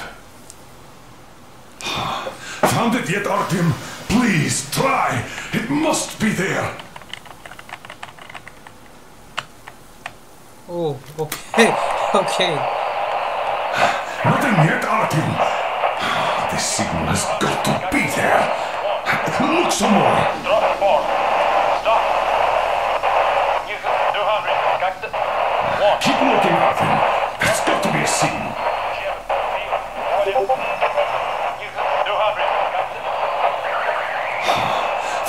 Found it yet, Artyom? Please, try! It must be there!
Oh, okay, okay.
Nothing yet, Artyom. The signal has got to be there. Look some more.
Drop the board. Stop. Houston 200. Captain. One.
Keep looking, Artyom. That's got to be a signal.
Houston 200. Captain.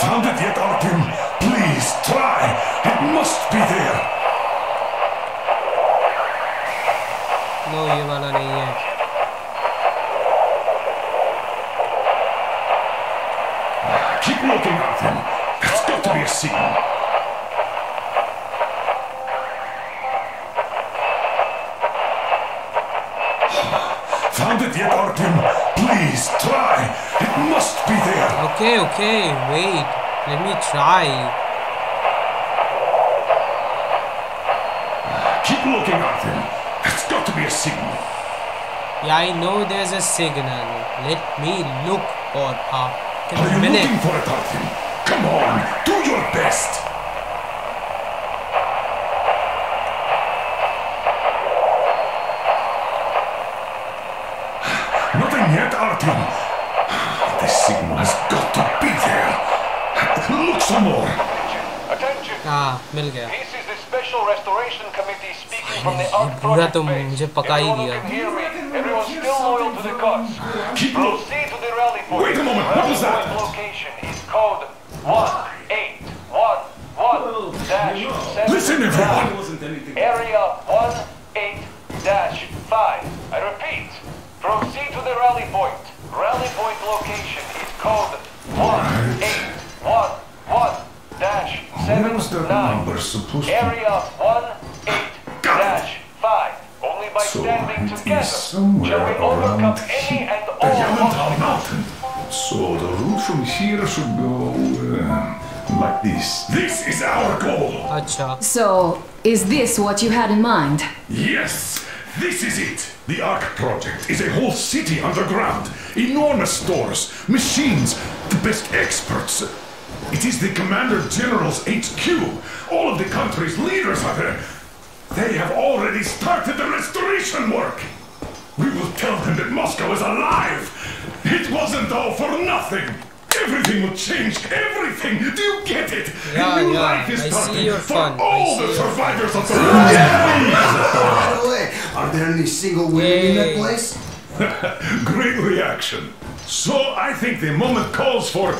Found it yet, Artyom? Please, try. It must be there.
No, ये वाला नहीं है.
Keep looking, Artyom. That's got to be a signal. Found it yet, Artyom? Please, try. It must be there.
Okay, okay. Wait. Let me try.
Keep looking, Artyom. That's got to be a signal.
Yeah, I know there's a signal. Let me look for a
Are you
minute.
looking for it, Artyom? Come on, do your best. Nothing yet, Artyom. The signal has got to be there. Look some more.
Attention.
मिल गया.
This is the Special Restoration Committee speaking from the
ये
Ark
पूरा
Project
तो
base.
मुझे पका ही
Everyone who
दिया.
can hear me, everyone's still loyal to the cause.
Keep look.
Proceed to the rally point.
Wait a moment, what was that?
Rally point location is code 1811-7.
Listen, everyone.
Area 18-5. I repeat, proceed to the rally point. Rally point location is code 1811-79.
Number supposed to...
Area 18-5. Only by
So
standing
it
together
is somewhere
shall we overcome
around
any and
the
all
Yamantau
obstacles.
Mountain. So the route from here should go like this. This is our goal.
अच्छा.
So, is this what you had in mind?
Yes, this is it. The Ark Project is a whole city underground. Enormous stores, machines, the best experts. It is the Commander General's HQ. All of the country's leaders are there. They have already started the restoration work. We will tell them that Moscow is alive. It wasn't all for nothing. Everything will change. Everything. Do you get it?
Yeah,
A new
yeah.
life is
I
starting
see your
for
fun.
all the survivors of the world.
By the way, are there any single women in that place?
Great reaction. So I think the moment calls for...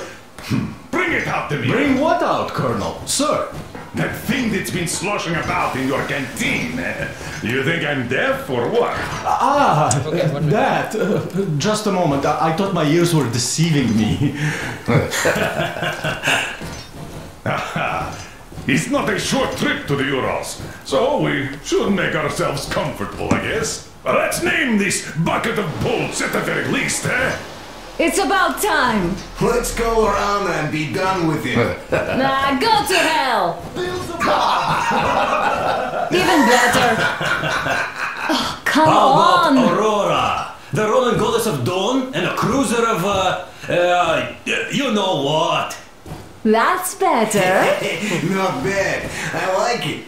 Bring it out to me.
Bring what out, Colonel? Sir?
That thing that's been sloshing about in your canteen. You think I'm deaf or what?
Okay,
That. Just a moment. I thought my ears were deceiving me.
It's not a short trip to the Urals, so we should make ourselves comfortable, I guess. Let's name this bucket of bolts at the very least, eh?
It's about time.
Let's go around and be done with it.
Nah, go to hell. Even better. Oh, come
How about
on.
Aurora? The Roman goddess of dawn and a cruiser of, you know what?
That's better.
Not bad. I like it.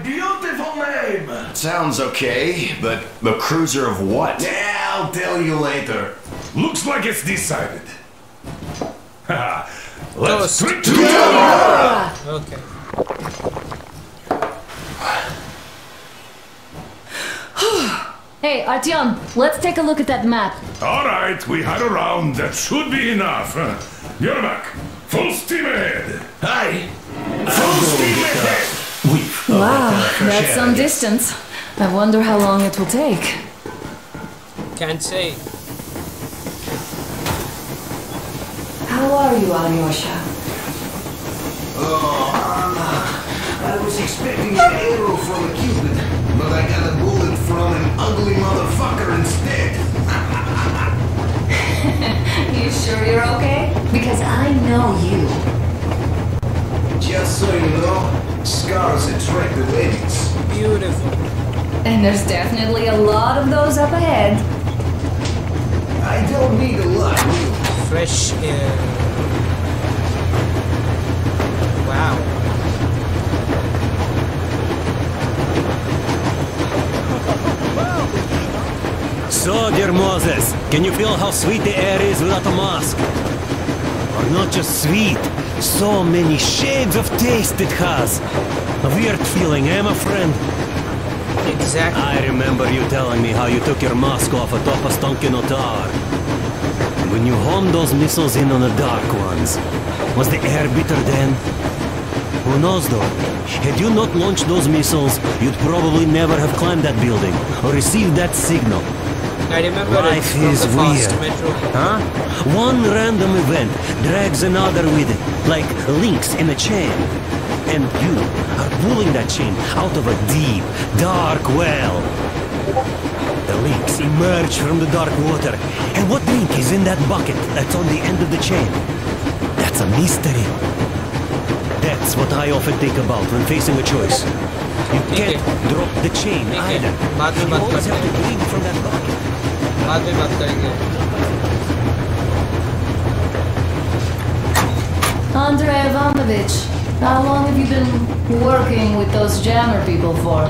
Beautiful name!
Sounds okay, but the cruiser of what? Yeah, I'll tell you later.
Looks like it's decided. Let's
Toast.
trip to Aurora!
Okay.
Hey, Artyom, let's take a look at that map.
All right, we had a round. That should be enough. You're back. Full steam ahead.
Hi.
Full steam ahead.
Wow, that's some distance. I wonder how long it will take.
Can't say.
How are you, Alyosha?
I was expecting an arrow from a Cupid, but I got a bullet from an ugly motherfucker instead.
You sure you're okay? Because I know you.
Just so you know, scars attract the ladies.
Beautiful.
And there's definitely a lot of those up ahead.
I don't need a lot, really.
Fresh air. Wow.
So, dear Moses, can you feel how sweet the air is without a mask? Or not just sweet, so many shades of taste it has. A weird feeling, eh, my friend?
Exactly.
I remember you telling me how you took your mask off atop a Stonkino tower. And when you homed those missiles in on the dark ones, was the air bitter then? Who knows though? Had you not launched those missiles, you'd probably never have climbed that building or received that signal.
I remember
Life
it from
is
the fast
weird.
metro.
Huh? One random event drags another with it, like links in a chain. And you are pulling that chain out of a deep, dark well. The links emerge from the dark water. And what link is in that bucket that's on the end of the chain? That's a mystery. That's what I often think about when facing a choice. You can't drop the chain either.
बाद में
You
बात
always
करते
have to
हैं.
drink from that bucket.
बाद में बात करेंगे.
Andrei Ivanovich, how long have you been working with those jammer people for?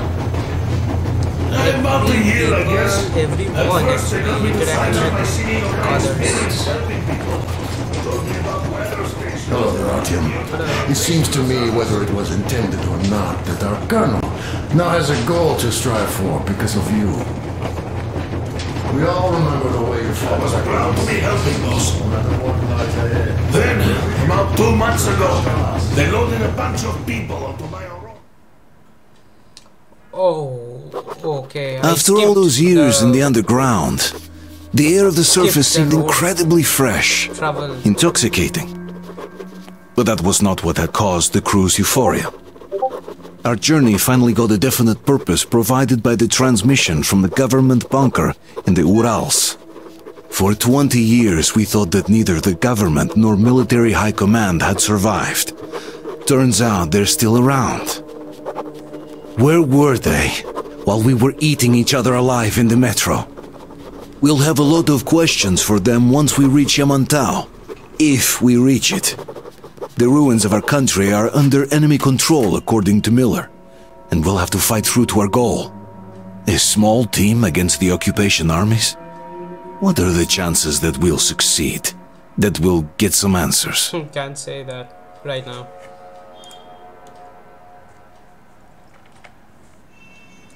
About a year, I guess.
Everyone
At first, they got me to sign
interacting
up my
with
CD on
others.
helping people. Told me about weather stations.
Hello there, Artyom. It seems to me, whether it was intended or not, that our colonel now has a goal to strive for because of you. We all remember the way you fought.
I was proud to be helping those.
Then,
Then, about 2 months ago, they loaded a bunch of people onto my Aurora.
Oh, okay. I
After all
skipped
those years in the underground, the air of the surface
the
seemed
road.
incredibly fresh,
Travel.
intoxicating. But that was not what had caused the crew's euphoria. Our journey finally got a definite purpose provided by the transmission from the government bunker in the Urals. For 20 years we thought that neither the government nor military high command had survived. Turns out they're still around. Where were they while we were eating each other alive in the metro? We'll have a lot of questions for them once we reach Yamantau, if we reach it. The ruins of our country are under enemy control, according to Miller, and we'll have to fight through to our goal. A small team against the occupation armies? What are the chances that we'll succeed? that will get some answers.
Can't say that right now.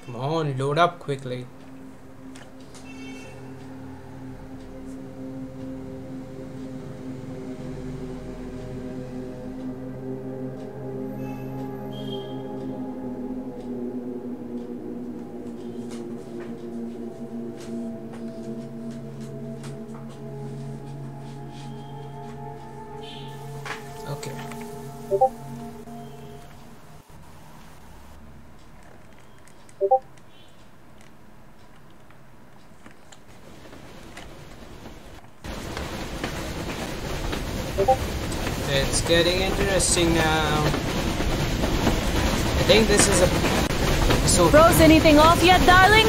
Come on, load up quickly. Okay. It's getting interesting now. I think this is a episode.
Froze anything off yet, darling?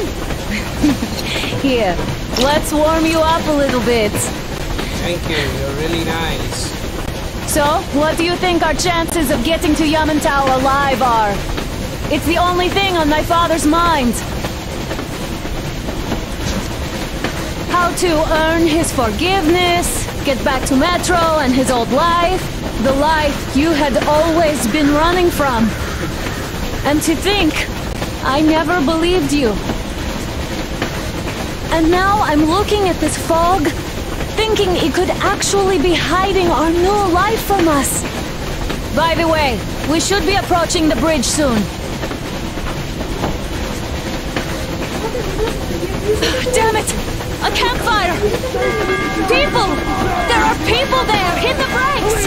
Here, let's warm you up a little bit.
Thank you, you're really nice.
So, what do you think our chances of getting to Yamantau alive are? It's the only thing on my father's mind. How to earn his forgiveness, get back to Metro and his old life, the life you had always been running from. And to think, I never believed you. And now I'm looking at this fog, thinking it could actually be hiding our new life from us. By the way, we should be approaching the bridge soon. Damn it! A campfire! People! There are people there! Hit the brakes!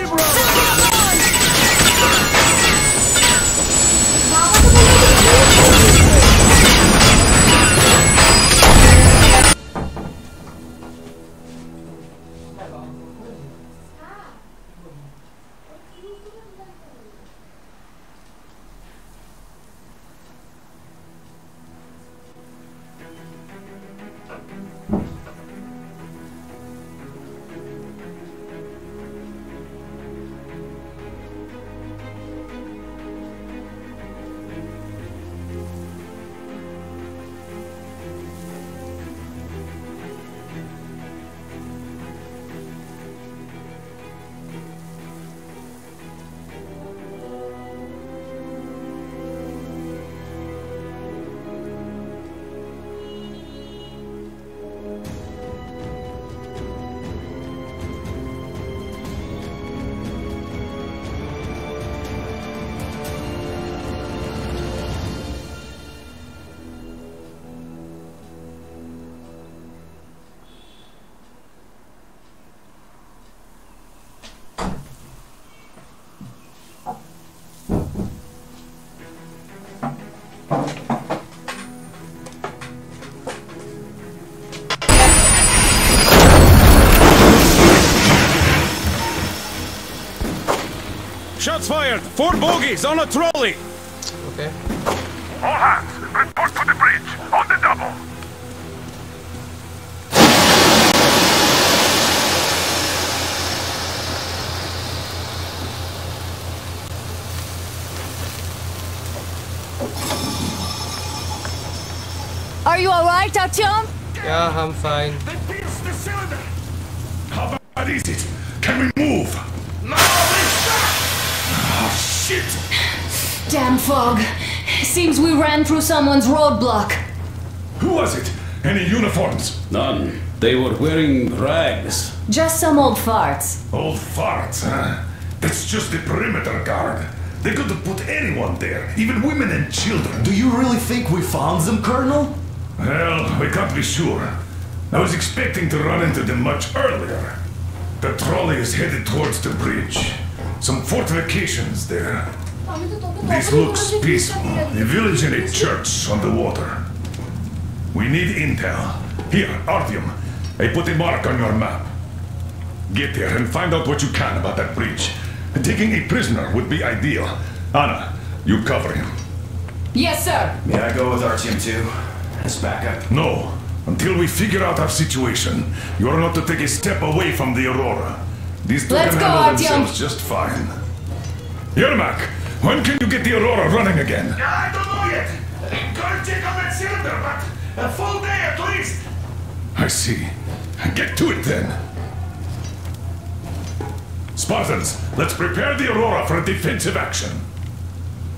Shots fired! 4 bogies on a trolley!
Okay.
All hands, report to the bridge, on the double!
Are you alright, Artyom?
Yeah, I'm fine.
They pierced the cylinder! How bad is it? Can we move? No, they shot! Oh, shit!
Damn fog. Seems we ran through someone's roadblock.
Who was it? Any uniforms?
None. They were wearing rags.
Just some old farts.
Old farts, huh? That's just the perimeter guard. They could have put anyone there, even women and children.
Do you really think we found them, Colonel?
Well, we can't be sure. I was expecting to run into them much earlier. The trolley is headed towards the bridge. Some fortifications there. This looks peaceful. A village and a church on the water. We need intel. Here, Artyom. I put a mark on your map. Get there and find out what you can about that bridge. Taking a prisoner would be ideal. Anna, you cover him.
Yes, sir.
May I go with Artyom too? As backup?
No. Until we figure out our situation, you are not to take a step away from the Aurora. These two
Let's
can
go,
handle
Artyom.
themselves just fine. Yermak, when can you get the Aurora running again?
I don't know yet. Gotta check on that cylinder, but a full day at least.
I see. Get to it then. Spartans, let's prepare the Aurora for a defensive action.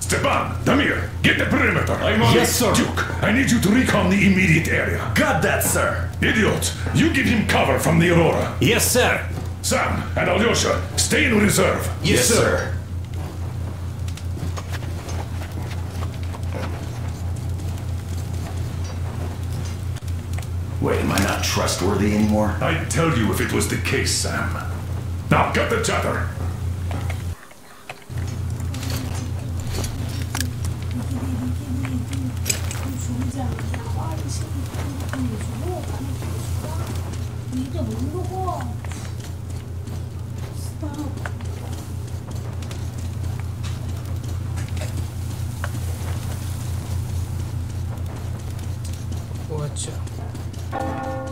Stepan, Damir, get the perimeter.
Yes, sir.
Duke, I need you to recon the immediate area.
Got that, sir.
Idiot, you give him cover from the Aurora.
Yes, sir.
Sam and Alyosha, stay in reserve.
Yes, sir. Wait, am I not trustworthy anymore?
I'd tell you if it was the case, Sam. Now, cut the chatter.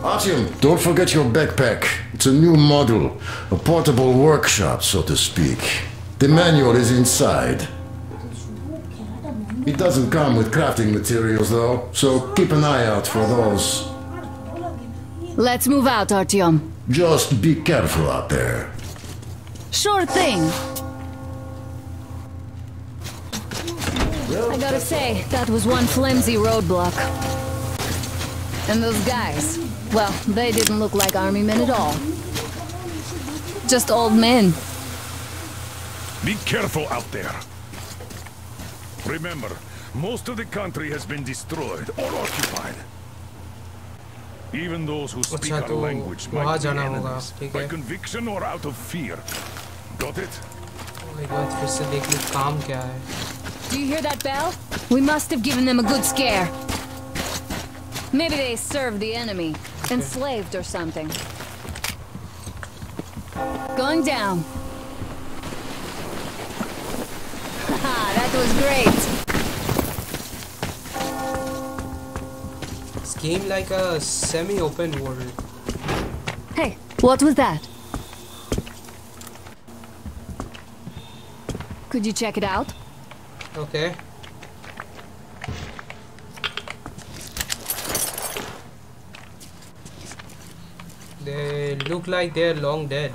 Artyom, don't forget your backpack. It's a new model, a portable workshop, so to speak. The manual is inside. It doesn't come with crafting materials, though, so keep an eye out for those.
Let's move out, Artyom.
Just be careful out there.
Sure thing. I gotta say, that was one flimsy roadblock. And those guys, well, they didn't look like army men at all. Just old men.
Be careful out there. Remember, most of the country has been destroyed or occupied. Even those who speak our language might be enemies, by conviction or out of fear. Got it?
Oh my God, फिर से देख लो काम क्या है?
Do you hear that bell? We must have given them a good scare. Maybe they served the enemy, enslaved or something. Going down. Haha, that was great.
This game like a semi-open world.
Hey, what was that? Could you check it out?
Okay. They look like they're long dead.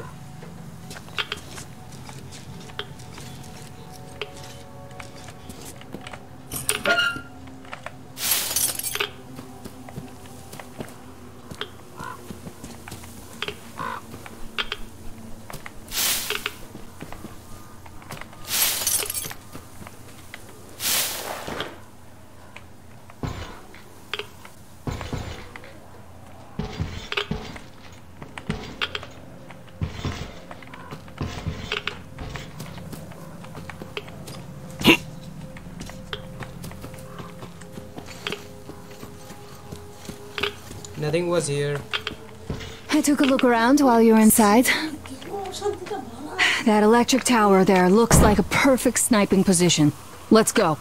Nothing was here.
I took a look around while you were inside. That electric tower there looks like a perfect sniping position. Let's go.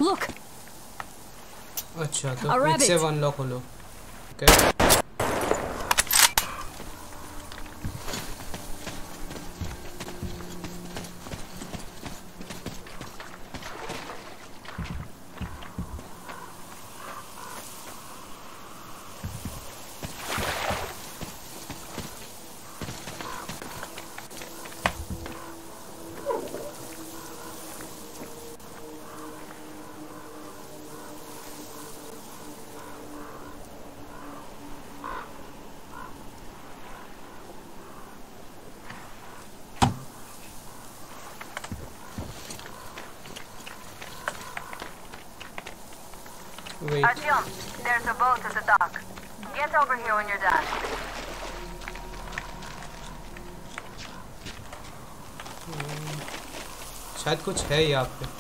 Look.
अच्छा तो फिर से unlock हो लो. Okay. Wait.
Artyom, there's a boat at the dock. Get over here when you're done.
शायद कुछ है यहाँ पे.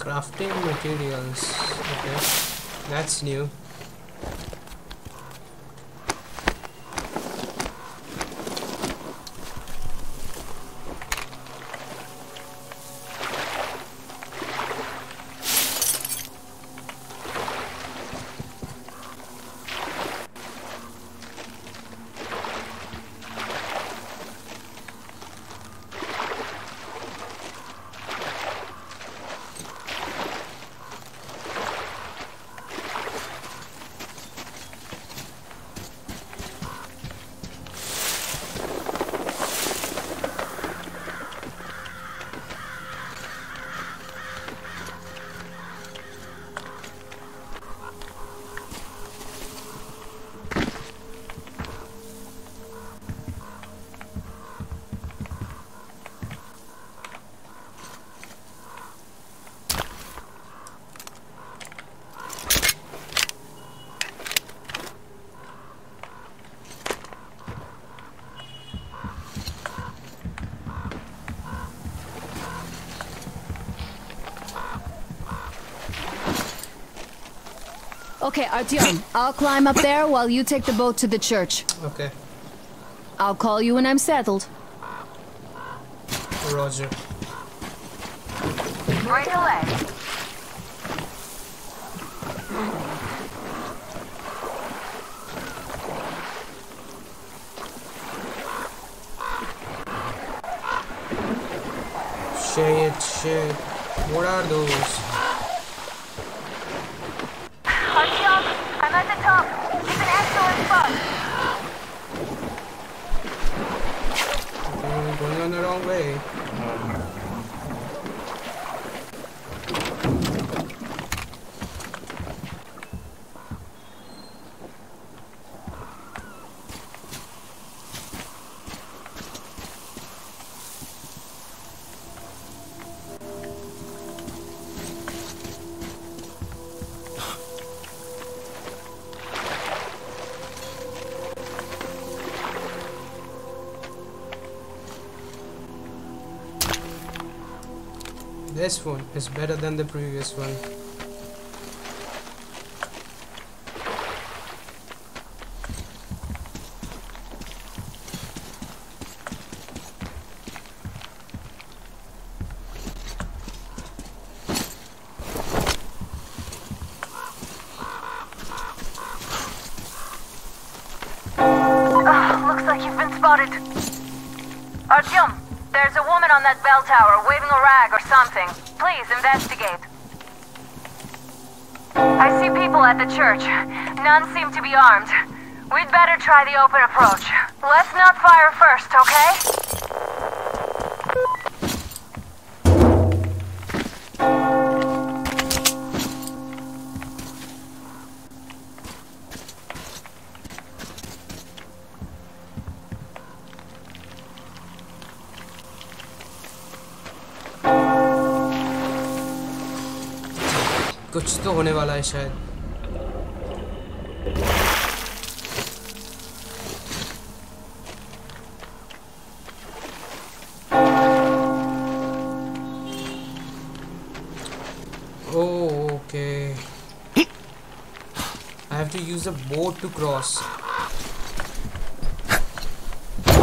Crafting materials. Okay, that's new.
Okay, Artyom, I'll climb up there while you take the boat to the church.
Okay.
I'll call you when I'm settled.
Roger.
Right away.
Shit. What are those?
Artyom, I'm at the top. It's an excellent spot.
Okay, we're going on the wrong way. This one is better than the previous one.
Looks like you've been spotted. Artyom, there's a woman on that bell tower waving a rag or something. Please investigate. I see people at the church. None seem to be armed. We'd better try the open approach. Let's not fire first, okay?
कुछ तो होने वाला है शायद. Oh, okay. I have to use a boat to cross.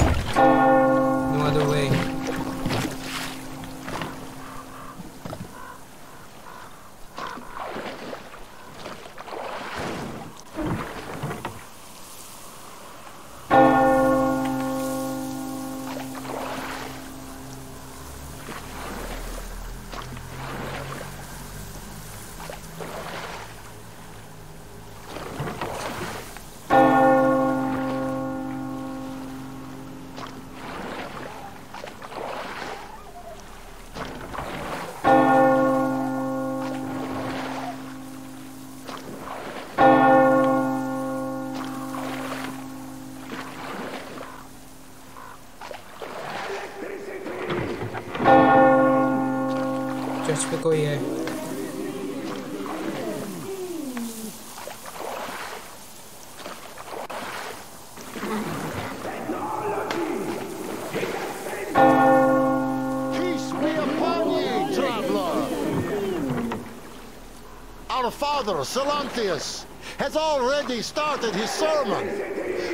No other way. Church पे कोई है।
Our father, Silantius, has already started his sermon.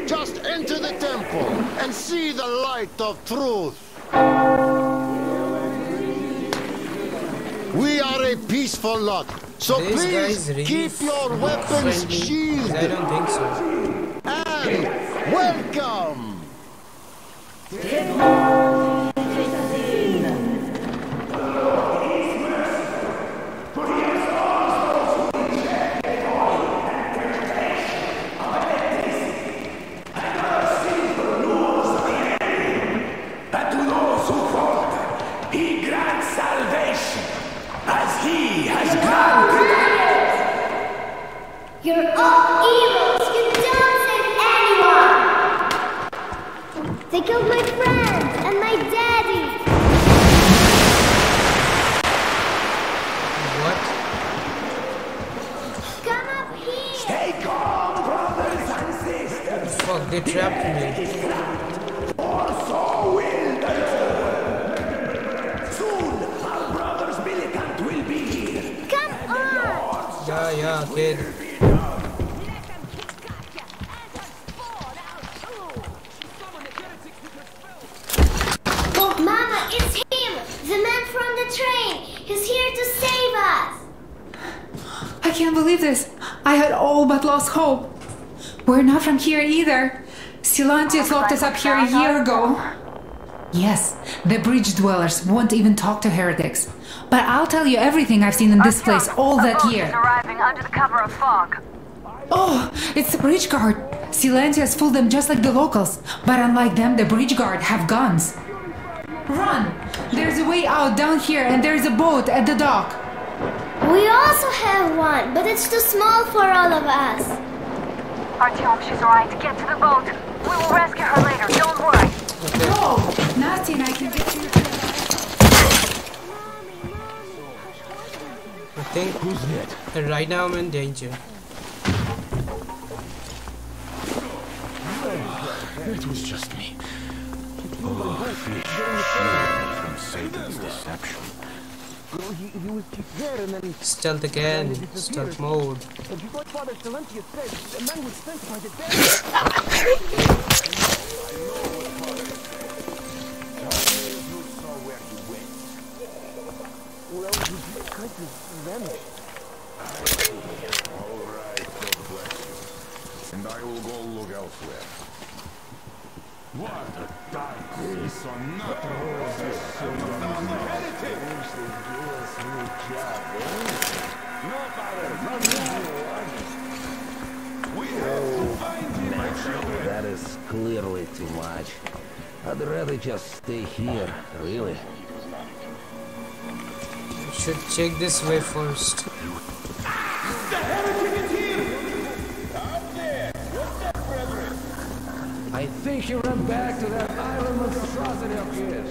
Just enter the temple and see the light of truth. We are a peaceful lot, so please keep your weapons sheathed.
I don't think so.
And welcome!
You're all evils! You don't save anyone! They killed my friend and my daddy!
What?
Come up here!
Stay calm, brothers and sisters!
Fuck, they trapped me.
Or so will the Lord! Soon, our brothers militant will be here!
Come on!
Yeah, kid.
Mama, it's him! The man from the train! He's here to save us!
I can't believe this. I had all but lost hope. We're not from here either. Silantius locked us up here a year ago. Yes, the bridge dwellers won't even talk to heretics. But I'll tell you everything I've seen in this place all that year.
Arriving under the cover of fog.
Oh, it's the bridge guard. Silantius fooled them just like the locals. But unlike them, the bridge guard have guns. Run! There's a way out down here and there's a boat at the dock.
We also have one, but it's too small for all of us.
Artyom, she's alright. Get to the boat. We will rescue her later. Don't worry.
No! Nasty and I can get you.
I think right now I'm in danger.
It was just me. From Satan's deception.
He was there and then...
Stealth again. Stealth mode.
And just like Father Silantius said, the man was sent by the devil. Well, he just tried to vanish.
All right, God bless you. And I will go look elsewhere. What a dice! This on nothing.
That is clearly too much. I'd rather just stay here, really.
Should check this way first.
I think he ran back to that island monstrosity of his.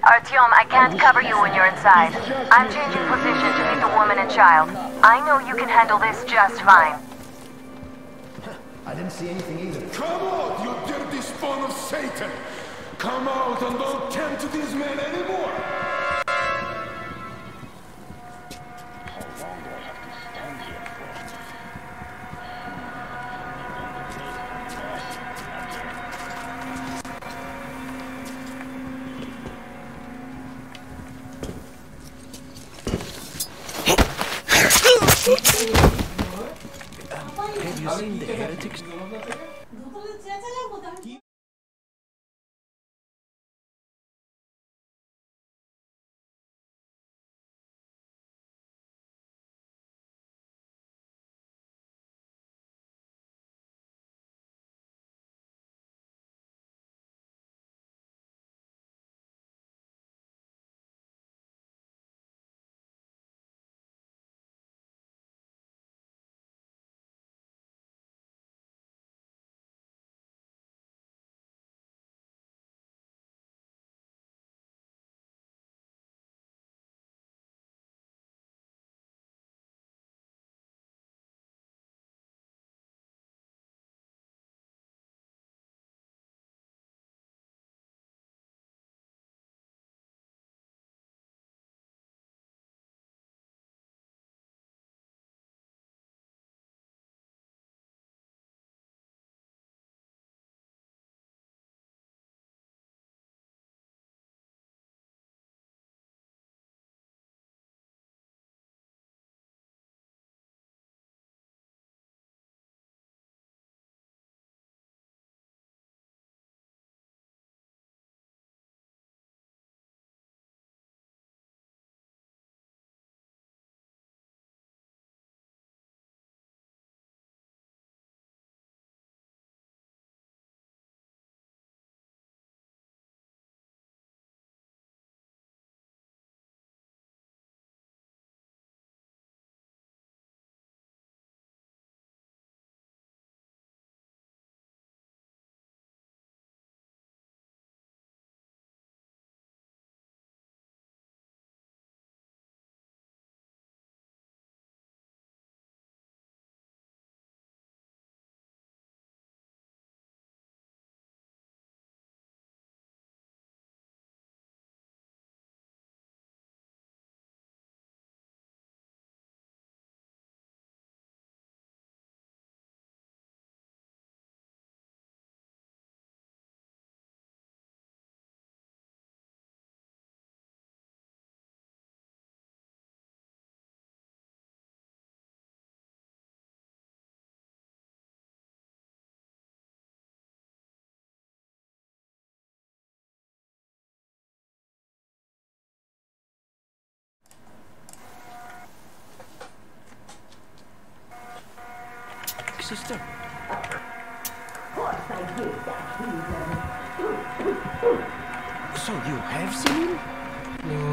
Artyom, I can't cover you when you're inside. I'm changing position to meet the woman and child. I know you can handle this just fine.
I didn't see anything either.
Come out, you dirty spawn of Satan! Come out and don't tempt these men anymore!
Have you seen the heretics?
sister?
Of course I did that heathen.
So you have seen him?
No.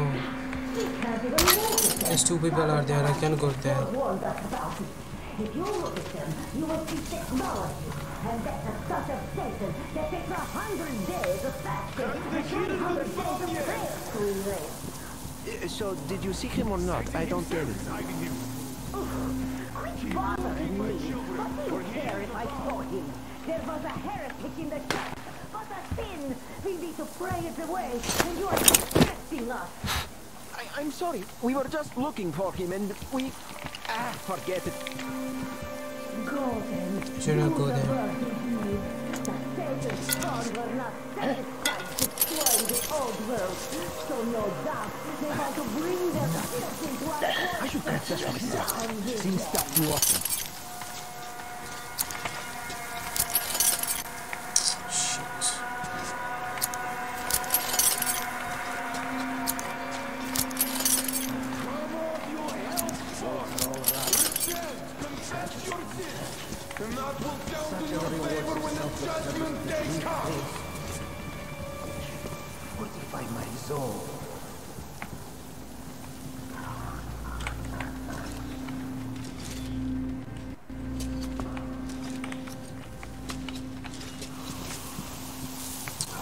There's two people are there. I can't go there.
If you look at them, you will see technology. And that's a sort of Satan that takes 100 days of fasting and 100 days of prayer to erase.
So, did you see him or not? I don't get it.
Quit bothering me. What do you care if I saw him? There was a heretic in the church. What a sin! We need to pray it away, and you are distracting us.
I'm sorry. We were just looking for him and we... forget it.
Go then.
Should not go there.
The Satan's God were not satisfied destroying the old world. So no doubt they want to bring their filth into our world.
I should confess myself. Seen stuff too often.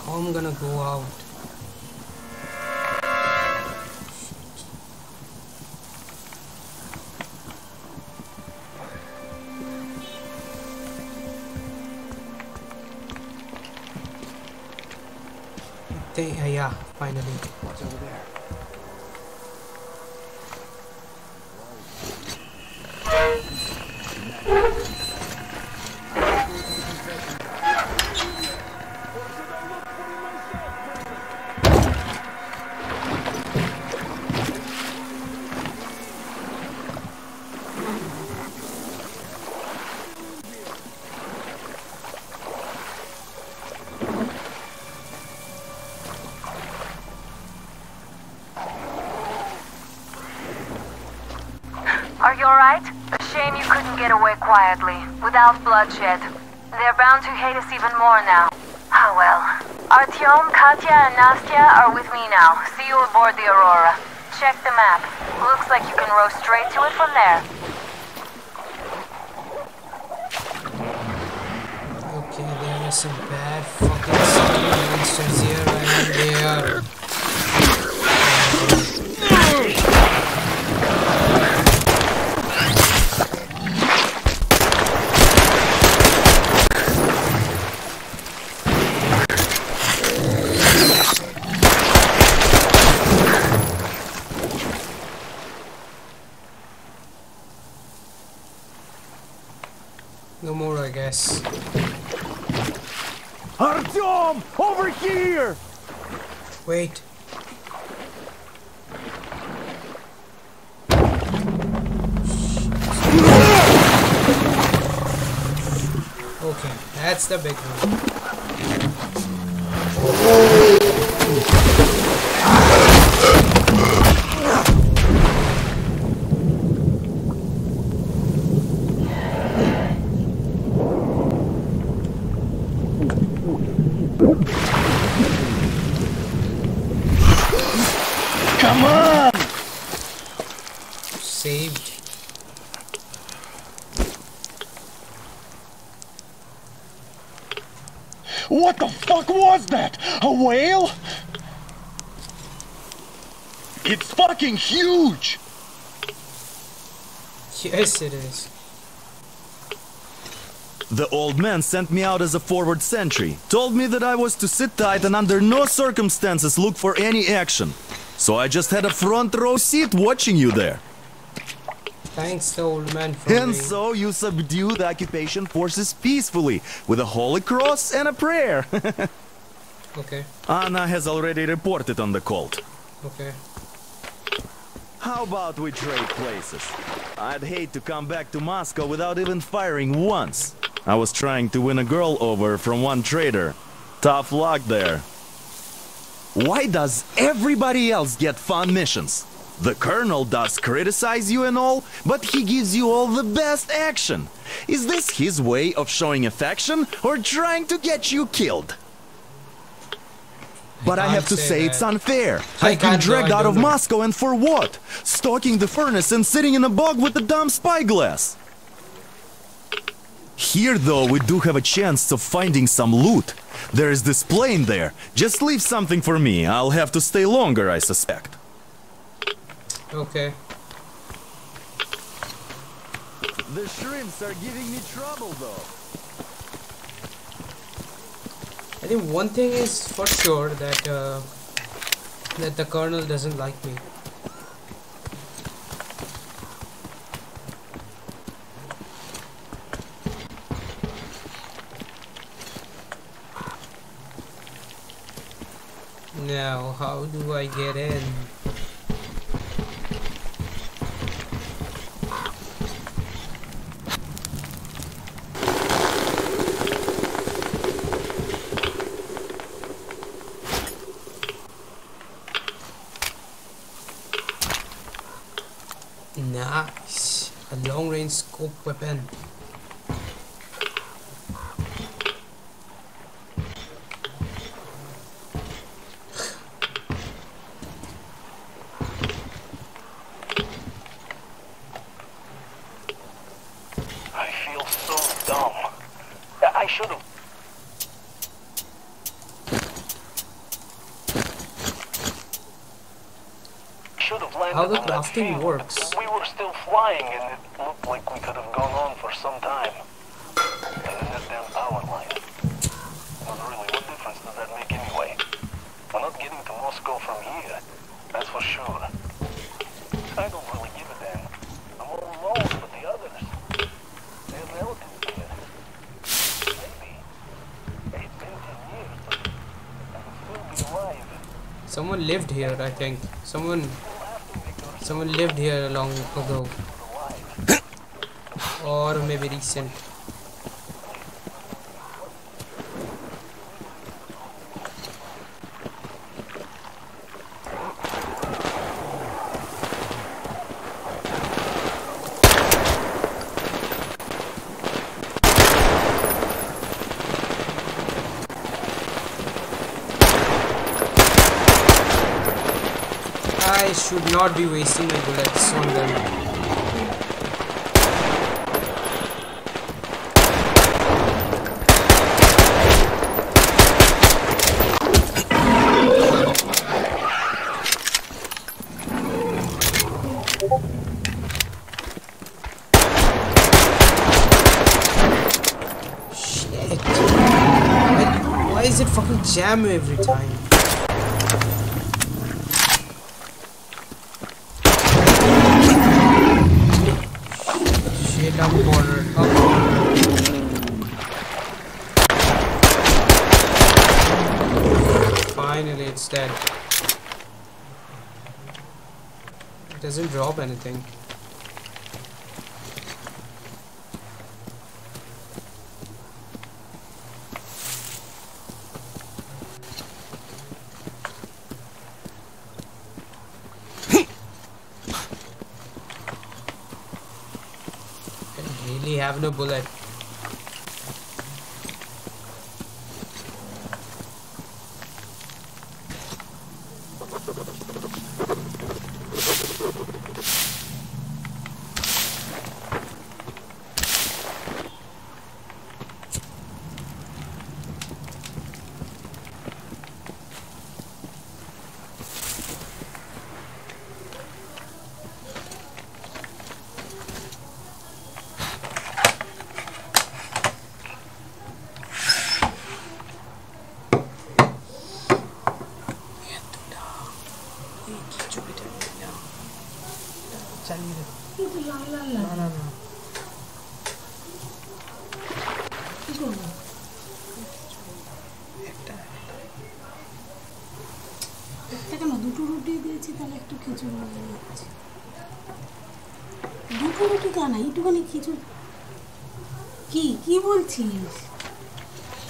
How I'm gonna go out? Yeah, finally.
What's over there?
Are you alright? A shame you couldn't get away quietly, without bloodshed. They're bound to hate us even more now. Ah well. Artyom, Katya, and Nastya are with me now. See you aboard the Aurora. Check the map. Looks like you can row straight to it from there.
Okay, there are some bad fucking monsters here and there. No more, I guess.
Artyom! Over here!
Wait. Okay, that's the big one.
Come on!
Saved.
What the fuck was that? A whale? It's fucking huge!
Yes, it is.
The old man sent me out as a forward sentry. Told me that I was to sit tight and under no circumstances look for any action. So I just had a front row seat watching you there.
Thanks, the old man, for
And
me.
so you subdue the occupation forces peacefully, with a holy cross and a prayer.
Okay.
Anna has already reported on the cult.
Okay.
How about we trade places? I'd hate to come back to Moscow without even firing once. I was trying to win a girl over from one trader. Tough luck there. Why does everybody else get fun missions? The colonel does criticize you and all, but he gives you all the best action. Is this his way of showing affection or trying to get you killed? But I have to say it's unfair. I've been dragged out of Moscow, and for what? Stalking the furnace and sitting in a bog with a dumb spyglass. Here, though, we do have a chance of finding some loot. There is this plane there. Just leave something for me. I'll have to stay longer, I suspect.
Okay.
The shrimps are giving me trouble, though.
I think one thing is for sure that that the colonel doesn't like me. Now, how do I get in? Nice, a long-range scope weapon.
I feel so dumb. I should have.
How the crafting works.
We were still flying and it looked like we could have gone on for some time. And then that damn power line. But really, what difference does that make anyway? We're not getting to Moscow from here, that's for sure. I don't really give a damn. I'm all alone with the others. Their relatives here. Maybe. It's been 10 years, but I could still be alive.
Someone lived here, I think. Someone lived here long ago. Or maybe recent. I should not be wasting my bullets on them. Shit. Why is it fucking jam every time? Up corner, up corner. Finally, it's dead. It doesn't drop anything. Have no bullet.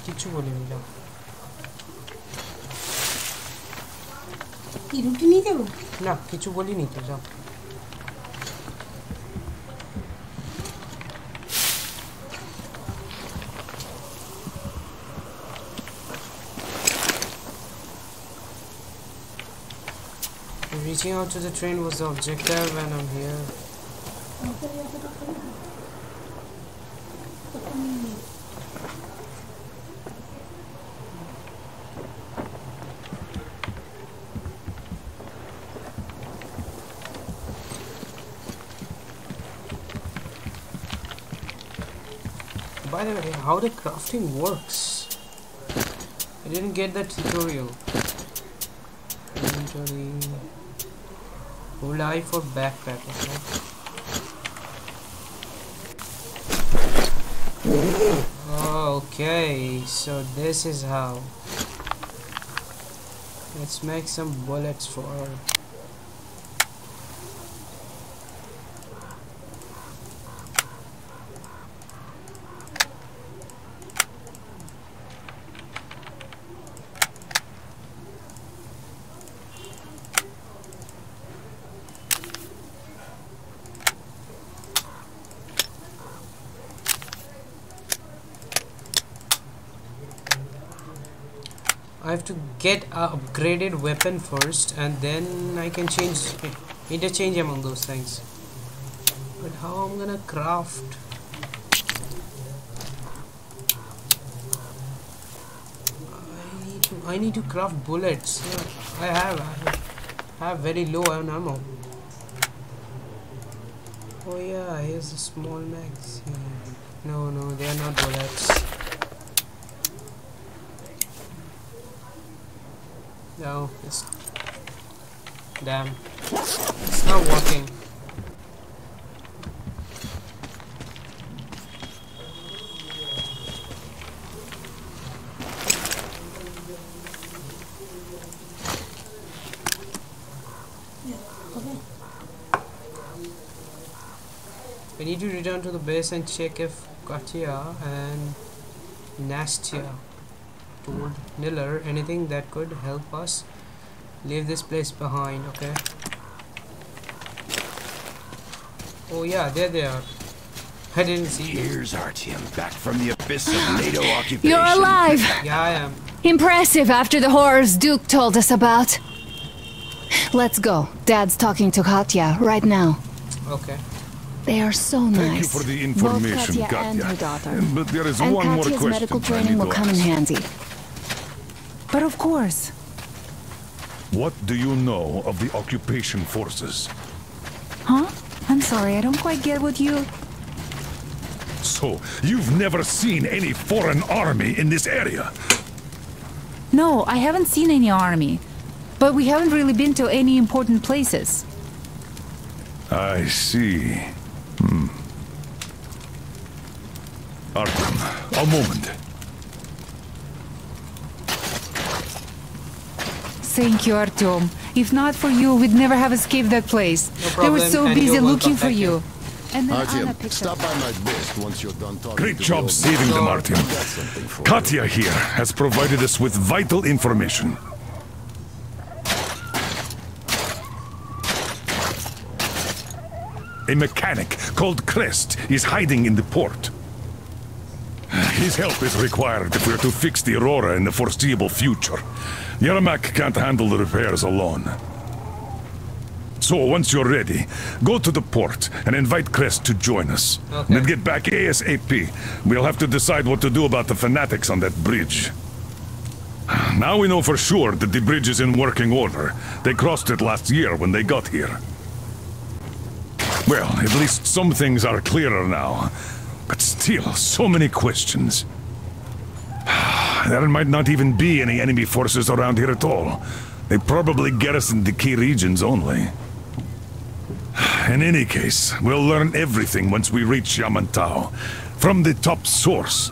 কিছু বলিনি না
কি রুটি নিয়ে যাবো?
না কিছু বলিনি তো, যাও। Reaching out to the train was the objective and I'm here. By the way, how the crafting works? I didn't get that tutorial. Inventory. Hold I for backpack, okay? Okay, so this is how. Let's make some bullets for her. I have to get a upgraded weapon first and then I can interchange among those things. But how I'm gonna craft? I need to craft bullets. I have very low on ammo. Oh yeah, here's a small magazine. No, they are not bullets. No, it's damn. It's not working. We need to return to the base and check if Katya and Nastya told Niller anything that could help us leave this place behind, okay? Oh yeah, there they are. I didn't see them.
Here's Artyom, back from the abyss of NATO occupation.
You're alive!
Yeah, I am.
Impressive after the horrors Duke told us about. Let's go. Dad's talking to Katya right now.
Okay.
They are so nice.
Thank you for the information,
Both Katya and
Katya.
her daughter.
But there is
and
one more
Katya's
question
medical
I
training
need
will
to
come in
ask.
handy.
But of course.
What do you know of the occupation forces?
Huh? I'm sorry, I don't quite get what you...
So, you've never seen any foreign army in this area?
No, I haven't seen any army. But we haven't really been to any important places.
I see. Artyom, a moment.
Thank you, Artyom. If not for you, we'd never have escaped that place. They were so busy looking for you. And then Anna
Artyom, stop by my base once you're done talking.
Great
to
job
the old
saving them,
man.
Artyom.
I've got something for you.
Katya here has provided us with vital information. A mechanic called Crest is hiding in the port. His help is required if we're to fix the Aurora in the foreseeable future. Yermak can't handle the repairs alone. So, once you're ready, go to the port and invite Crest to join us.
Okay.
Then get back ASAP. We'll have to decide what to do about the fanatics on that bridge. Now we know for sure that the bridge is in working order. They crossed it last year when they got here. Well, at least some things are clearer now. But still, so many questions. There might not even be any enemy forces around here at all. They probably garrison the key regions only. In any case, we'll learn everything once we reach Yamantau. From the top source.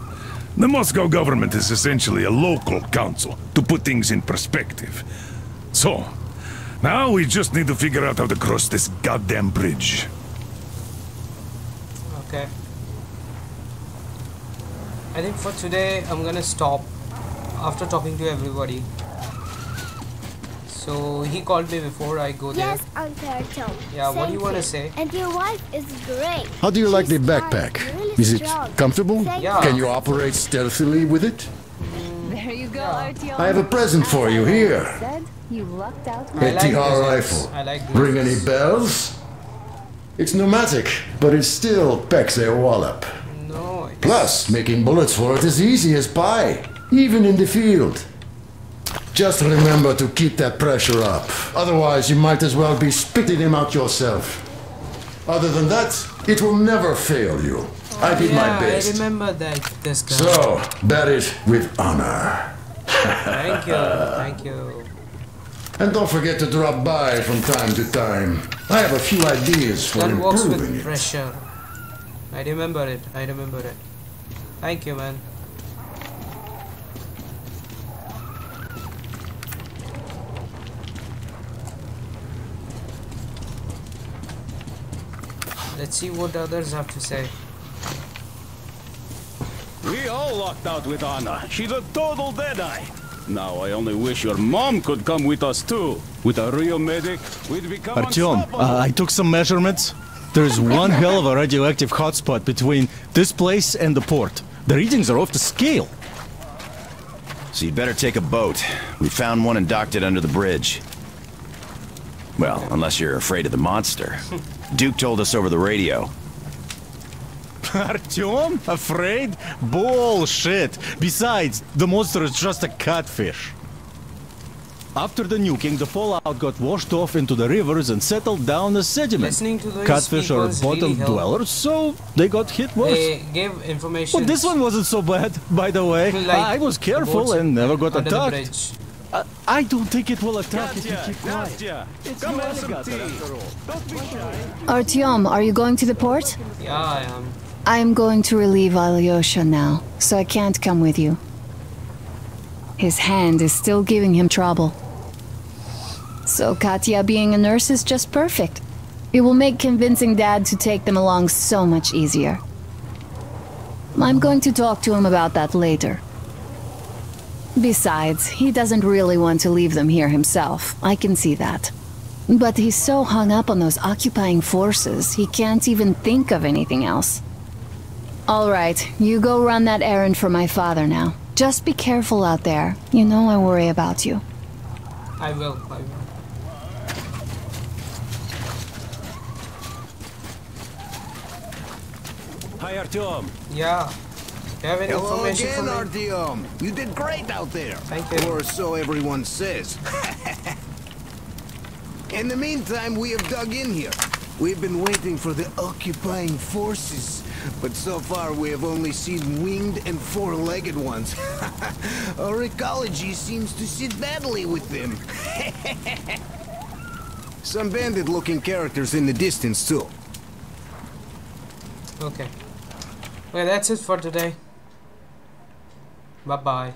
The Moscow government is essentially a local council, to put things in perspective. So, now we just need to figure out how to cross this goddamn bridge.
Okay. I think for today I'm gonna stop after talking to everybody. So he called me before I go there.
Yes, Uncle Artyom.
Yeah, what do you
Thank
want to say?
And your wife is great.
How do you like the
She's
backpack?
kind, really
Is it
strong.
comfortable?
Thank
Yeah.
Can you operate stealthily with it?
There you go, Artyom.
I have a present for you here.
Said you lucked out.
A TR rifle.
I like
Ring any bells? It's pneumatic, but it still packs a wallop.
No.
Plus, making bullets for it is easy as pie, even in the field. Just remember to keep that pressure up. Otherwise, you might as well be spitting him out yourself. Other than that, it will never fail you. I did my best.
I remember that this guy.
So, bear it with honor.
Thank you, thank you.
And don't forget to drop by from time to time. I have a few ideas for
Gun works
improving
with
it.
pressure. I remember it. I remember it. Thank you, man. Let's see what others have to say.
We all locked out with Anna. She's a total deadeye. Now I only wish your mom could come with us too. With a real medic, we'd become
Artyom,
unstoppable.
I took some measurements. There's one hell of a radioactive hotspot between this place and the port. The readings are off the scale.
So you'd better take a boat. We found one and docked it under the bridge. Well, unless you're afraid of the monster. Duke told us over the radio.
Artyom? Afraid? Bullshit! Besides, the monster is just a catfish. After the nuking, the fallout got washed off into the rivers and settled down as sediment.
Listening to those
Catfish are
speakers
bottom
really helped.
dwellers, so they got hit worse.
They gave information.
Well, this one wasn't so bad, by the way.
Like
I was careful
boats
and never got
under the
attacked.
bridge.
I don't think it will attack if you keep quiet.
Nastya,
It's
come
no
have some
alligator
tea.
after all.
Don't be shy.
Artyom, are you going to the port?
Yeah, I am.
I am going to relieve Alyosha now, so I can't come with you. His hand is still giving him trouble. So Katya being a nurse is just perfect. It will make convincing Dad to take them along so much easier. I'm going to talk to him about that later. Besides, he doesn't really want to leave them here himself. I can see that. But he's so hung up on those occupying forces, he can't even think of anything else. All right, you go run that errand for my father now. Just be careful out there. You know I worry about you.
I will. I will.
Hi, Artyom.
Yeah. You have any
Hello
information
again,
for me?
Artyom. You did great out there.
Thank you.
Or so everyone says. In the meantime, we have dug in here. We've been waiting for the occupying forces, but so far we have only seen winged and four-legged ones. Our ecology seems to sit badly with them. Some bandit-looking characters in the distance, too.
Okay. Okay, that's it for today. Bye-bye.